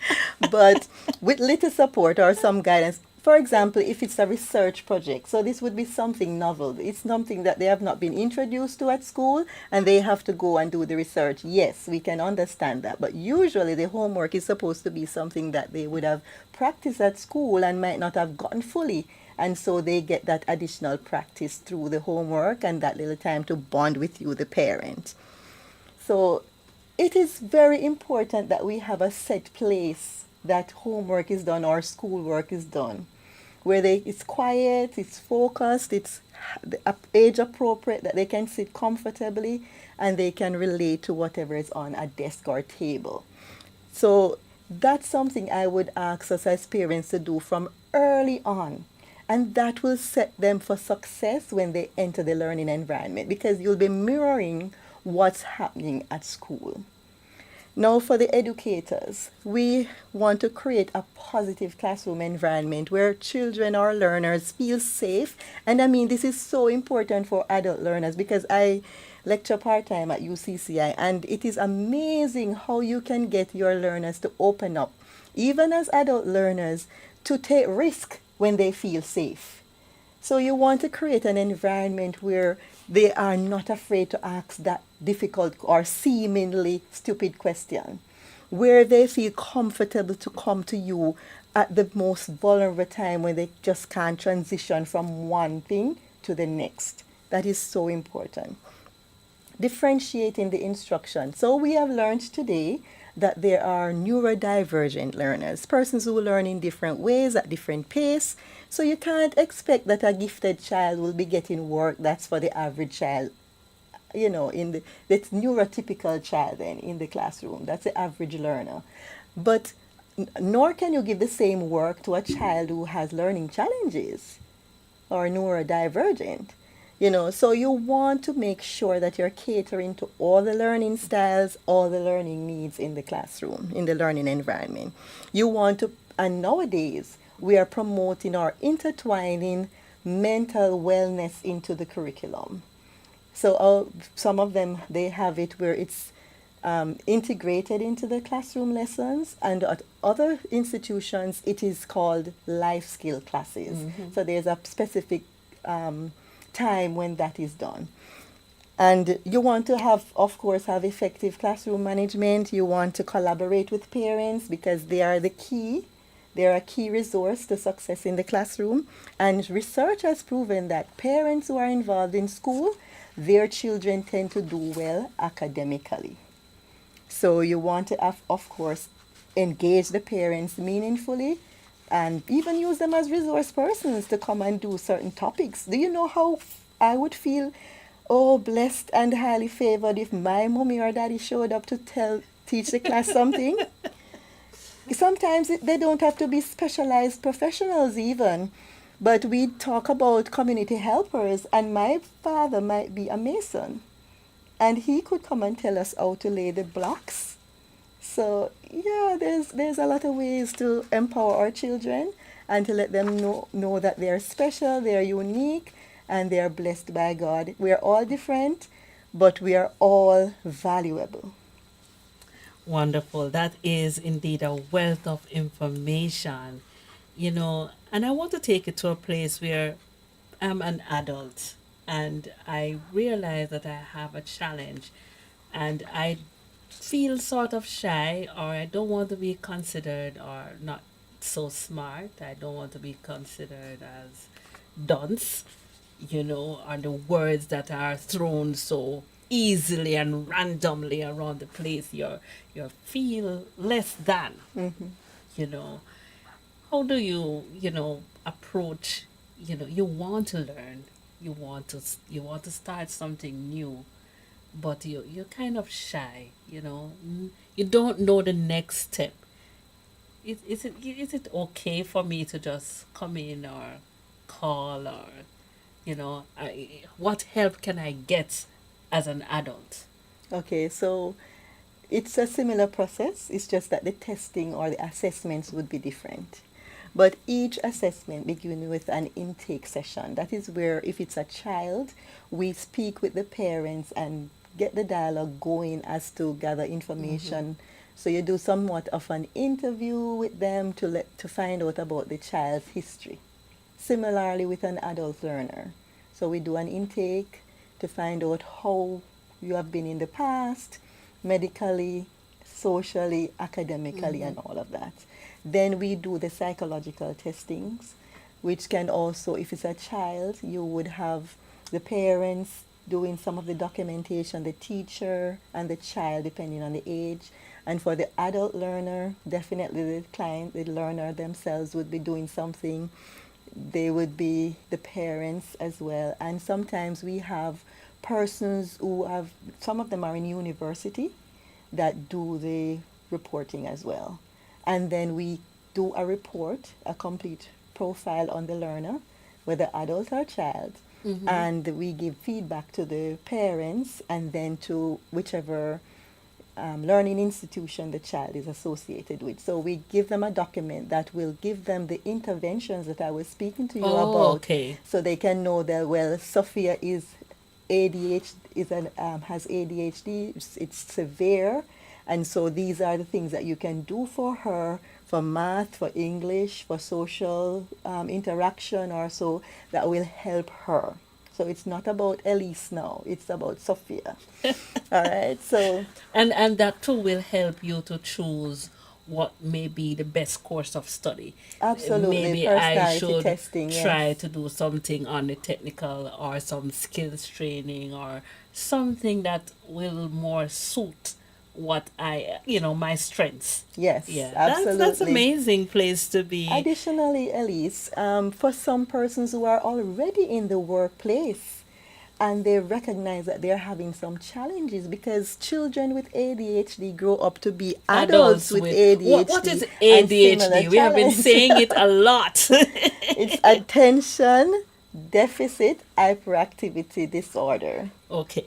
but with little support or some guidance. For example, if it's a research project, so this would be something novel. It's something that they have not been introduced to at school and they have to go and do the research. Yes, we can understand that. But usually the homework is supposed to be something that they would have practiced at school and might not have gotten fully. And so they get that additional practice through the homework and that little time to bond with you, the parent. So it is very important that we have a set place that homework is done or schoolwork is done, where it's quiet, it's focused, it's age appropriate, that they can sit comfortably and they can relate to whatever is on a desk or table. So that's something I would ask us as parents to do from early on. And that will set them for success when they enter the learning environment because you'll be mirroring what's happening at school. Now, for the educators, we want to create a positive classroom environment where children or learners feel safe. And I mean, this is so important for adult learners because I lecture part time at UCCI, and it is amazing how you can get your learners to open up, even as adult learners, to take risk when they feel safe. So you want to create an environment where they are not afraid to ask that difficult or seemingly stupid question, where they feel comfortable to come to you at the most vulnerable time when they just can't transition from one thing to the next. That is so important. Differentiating the instruction. So we have learned today that there are neurodivergent learners, persons who learn in different ways at different pace. So you can't expect that a gifted child will be getting work that's for the average child, in that's neurotypical child then in the classroom. That's the average learner. But nor can you give the same work to a child who has learning challenges or neurodivergent. So you want to make sure that you're catering to all the learning styles, all the learning needs in the classroom, in the learning environment. You want to, and nowadays we are promoting or intertwining mental wellness into the curriculum. So some of them, they have it where it's integrated into the classroom lessons, and at other institutions it is called life skill classes. So there's a specific time when that is done. And you want to have, of course, have effective classroom management. You want to collaborate with parents because they are the key. They are a key resource to success in the classroom. And research has proven that parents who are involved in school, their children tend to do well academically. So you want to, of course, engage the parents meaningfully and even use them as resource persons to come and do certain topics. Do you know how I would feel, blessed and highly favored if my mommy or daddy showed up to teach the class something? Sometimes they don't have to be specialized professionals even, but we talk about community helpers, and my father might be a mason, and he could come and tell us how to lay the blocks. So yeah, there's a lot of ways to empower our children and to let them know that they're special, they're unique, and they're blessed by God. We are all different, but we are all valuable. Wonderful. That is indeed a wealth of information, and I want to take it to a place where I'm an adult and I realize that I have a challenge and I feel sort of shy, or I don't want to be considered or not so smart. I don't want to be considered as dunce, or the words that are thrown so easily and randomly around the place. You feel less than, you know. How do you, approach, you want to learn, you want to start something new, but you're kind of shy, you don't know the next step. Is it okay for me to just come in or call, or what help can I get as an adult? Okay, so it's a similar process. It's just that the testing or the assessments would be different. But each assessment begins with an intake session. That is where, if it's a child, we speak with the parents and get the dialogue going as to gather information. So you do somewhat of an interview with them to find out about the child's history. Similarly with an adult learner. So we do an intake to find out how you have been in the past, medically, socially, academically, and all of that. Then we do the psychological testings, which can also, if it's a child, you would have the parents doing some of the documentation, the teacher and the child, depending on the age. And for the adult learner, definitely the client, the learner themselves would be doing something. They would be the parents as well. And sometimes we have persons who have, some of them are in university, that do the reporting as well. And then we do a report, a complete profile on the learner, whether adult or child, and we give feedback to the parents and then to whichever learning institution the child is associated with. So we give them a document that will give them the interventions that I was speaking to you about, okay. so they can know that, well, Sophia is has ADHD. It's severe, and so these are the things that you can do for her, for math, for English, for social interaction, or so, that will help her. So it's not about Elise now; it's about Sophia. All right. So And that too will help you to choose what may be the best course of study. absolutely, Maybe I personality should testing. try Yes. to do something on the technical or some skills training or something that will more suit what my strengths. Yes. Yeah, Absolutely. that's amazing place to be. Additionally, Elise, for some persons who are already in the workplace and they recognize that they're having some challenges, because children with ADHD grow up to be adults with ADHD. What is and similar ADHD? We have been challenges. saying it a lot. It's attention deficit hyperactivity disorder. Okay.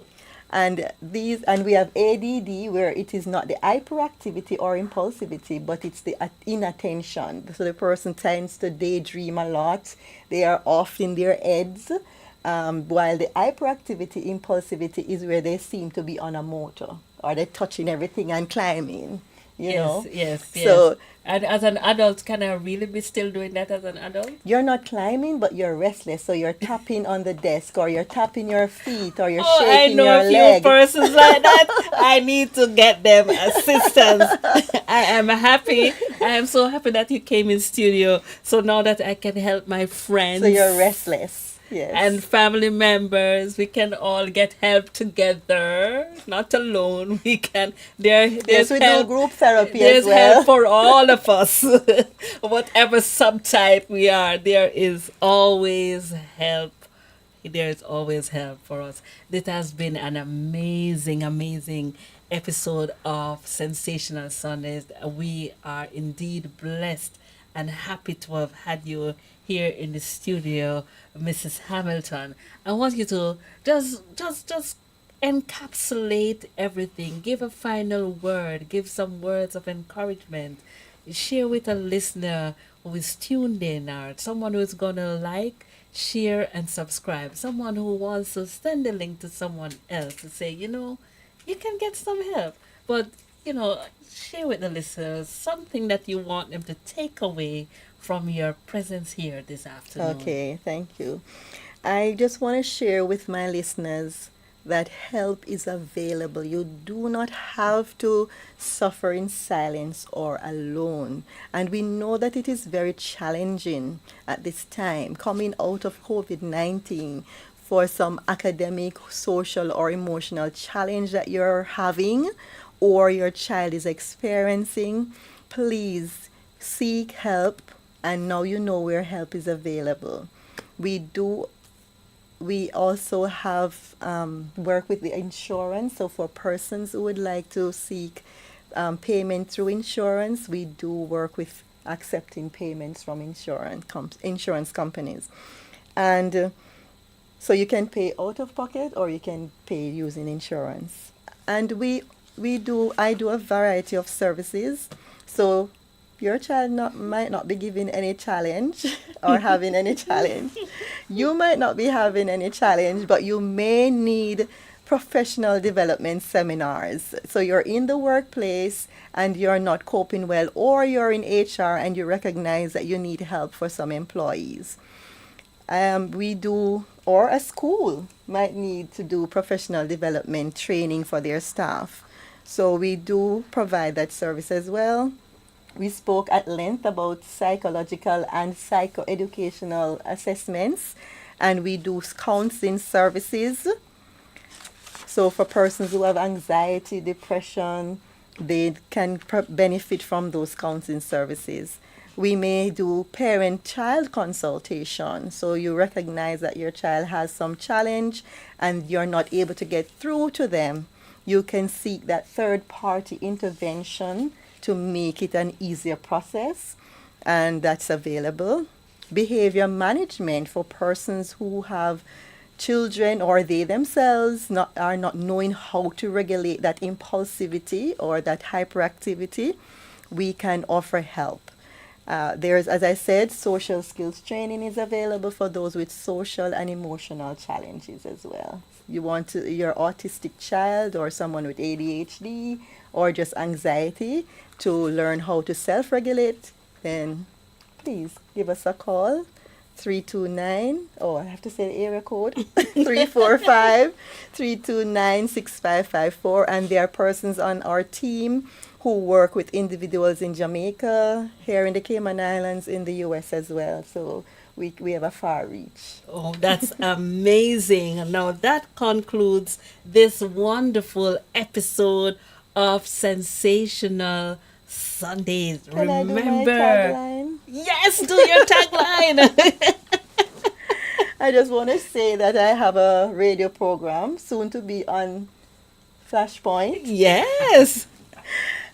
And we have ADD, where it is not the hyperactivity or impulsivity, but it's the inattention. So the person tends to daydream a lot. They are off in their heads, while the hyperactivity, impulsivity is where they seem to be on a motor, or they're touching everything and climbing. You know. Yes. So And as an adult, can I really be still doing that as an adult? you're not climbing, but you're restless. So you're tapping on the desk, or you're tapping your feet, or you're Oh, I shaking know your a few leg. persons like that. I need to get them assistance. I am happy. I am so happy that you came in studio. So now that I can help my friends. So you're restless. Yes. And family members, we can all get help together, not alone. We can. There's yes, we help. do group therapy There's as well. help for all of us. Whatever subtype we are, there is always help. There is always help for us. This has been an amazing, amazing episode of Sensational Sundays. We are indeed blessed and happy to have had you here in the studio, Mrs. Hamilton. I want you to just encapsulate everything. Give a final word. Give some words of encouragement. Share with a listener who is tuned in, or someone who is gonna like, share, and subscribe. Someone who wants to send a link to someone else to say, you can get some help. But share with the listeners something that you want them to take away from your presence here this afternoon. Okay, thank you. I just want to share with my listeners that help is available. You do not have to suffer in silence or alone. And we know that it is very challenging at this time, coming out of COVID-19, for some academic, social, or emotional challenge that you're having or your child is experiencing. Please seek help, and now you know where help is available. We also have work with the insurance. So for persons who would like to seek payment through insurance, we do work with accepting payments from insurance companies. And so you can pay out of pocket, or you can pay using insurance. And I do a variety of services. So your child might not be giving any challenge or having any challenge. You might not be having any challenge, but you may need professional development seminars. So you're in the workplace and you're not coping well, or you're in HR and you recognize that you need help for some employees. Or a school might need to do professional development training for their staff. So we do provide that service as well. We spoke at length about psychological and psychoeducational assessments, and we do counseling services. So for persons who have anxiety, depression, they can benefit from those counseling services. We may do parent-child consultation. So you recognize that your child has some challenge and you're not able to get through to them. You can seek that third-party intervention to make it an easier process, and that's available. Behavior management for persons who have children or they themselves are not knowing how to regulate that impulsivity or that hyperactivity. We can offer help. There's, as I said, social skills training is available for those with social and emotional challenges as well. You want to, your autistic child or someone with ADHD or just anxiety to learn how to self-regulate, then please give us a call. 329, oh, I have to say the area code, 345-329-6554. And there are persons on our team who work with individuals in Jamaica, here in the Cayman Islands, in the US as well. So we have a far reach. Oh, that's amazing. Now that concludes this wonderful episode of Sensational Sundays. Can I do my Remember, tagline? yes, do your tagline. I just want to say that I have a radio program soon to be on Flashpoint Yes.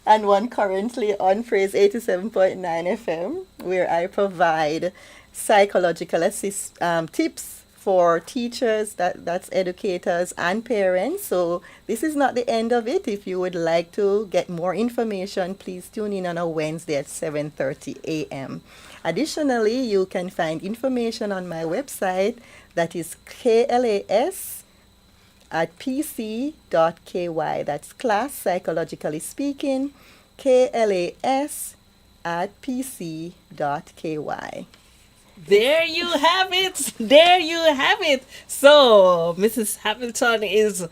and one currently on Phrase 87.9 FM, where I provide psychological tips for teachers, that's educators and parents. So this is not the end of it. If you would like to get more information, please tune in on a Wednesday at 7:30 a.m. Additionally, you can find information on my website, that is KLAS at pc.ky. That's class, psychologically speaking, KLAS at pc.ky. There you have it. There you have it. So, Mrs. Hamilton is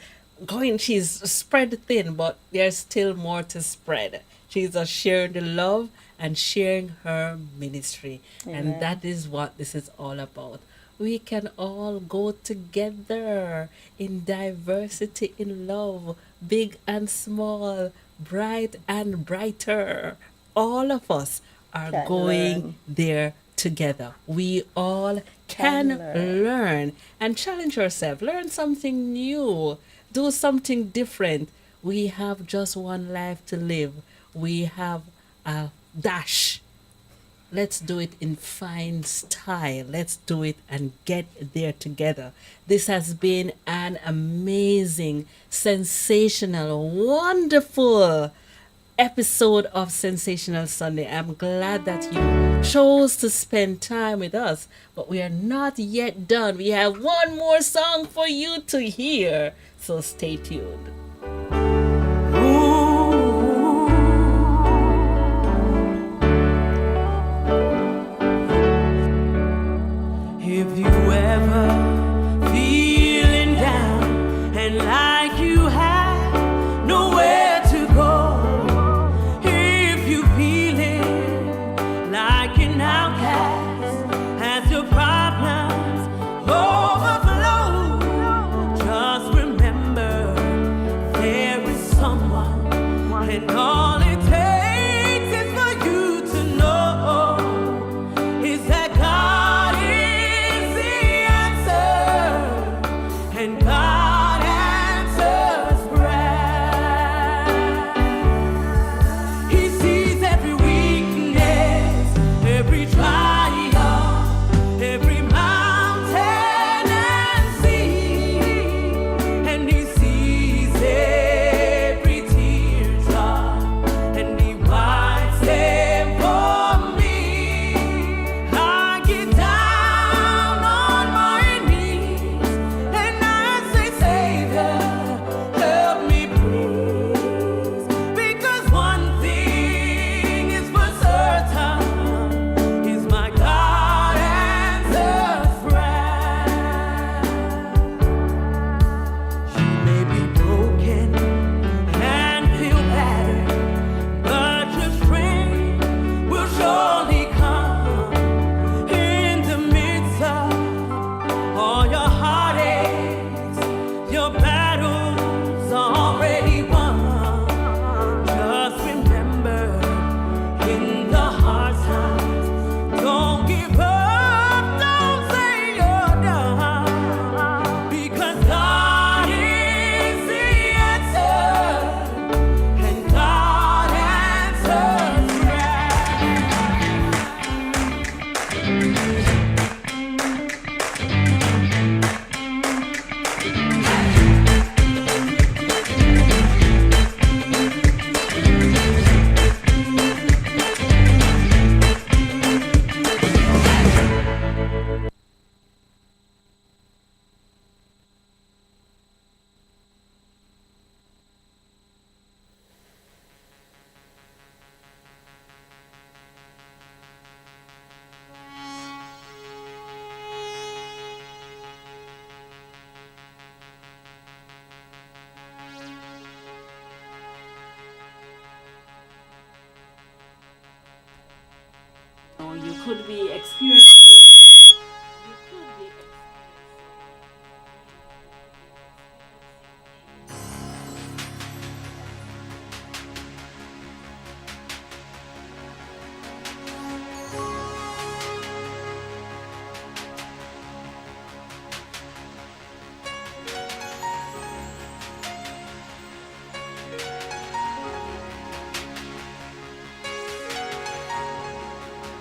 she's spread thin, but there's still more to spread. She's sharing the love and sharing her ministry. Amen. And that is what this is all about. We can all go together in diversity, in love, big and small, bright and brighter. All of us are Can going learn. there together. We all can learn and challenge ourselves, learn something new, do something different. We have just one life to live. We have a dash. Let's do it in fine style. Let's do it and get there together. This has been an amazing, sensational, wonderful episode of Sensational Sunday. I'm glad that you chose to spend time with us, but we are not yet done. We have one more song for you to hear, so stay tuned. If you ever feeling down and like you have nowhere to go, if you feeling like an outcast as your problems overflow, just remember could be experiencing. You could be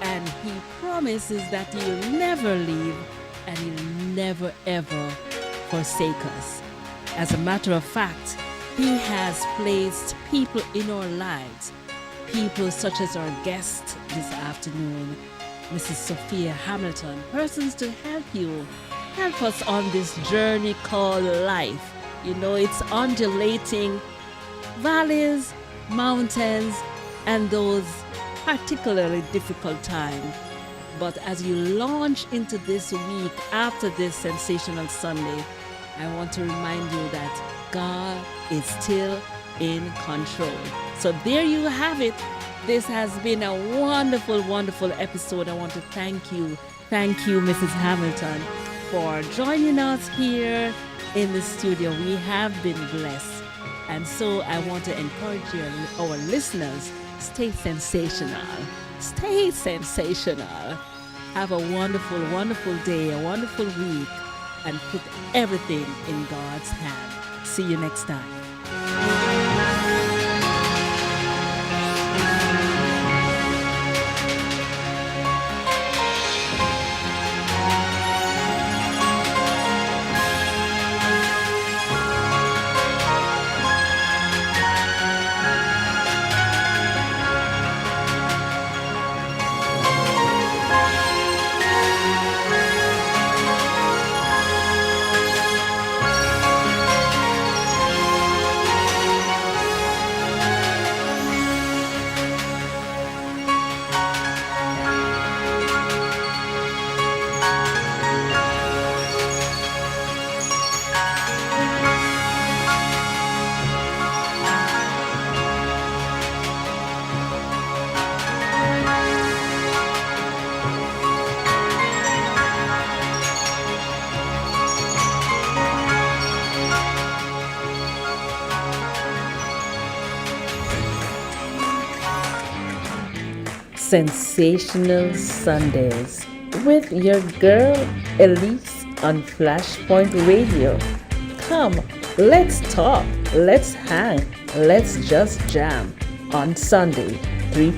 and he promises that he'll never leave and he'll never ever forsake us. As a matter of fact, he has placed people in our lives, people such as our guest this afternoon, Mrs. Sophia Hamilton, persons to help us on this journey called life. You know, it's undulating valleys, mountains, and those particularly difficult times. But as you launch into this week after this Sensational Sunday, I want to remind you that God is still in control. So there you have it. This has been a wonderful, wonderful episode. I want to thank you, Mrs. Hamilton, for joining us here in the studio. We have been blessed. And so I want to encourage our listeners, stay sensational. Stay sensational. Have a wonderful, wonderful day, a wonderful week, and put everything in God's hand. See you next time. Sensational Sundays with your girl Elise on Flashpoint Radio. Come, let's talk, let's hang, let's just jam on Sunday.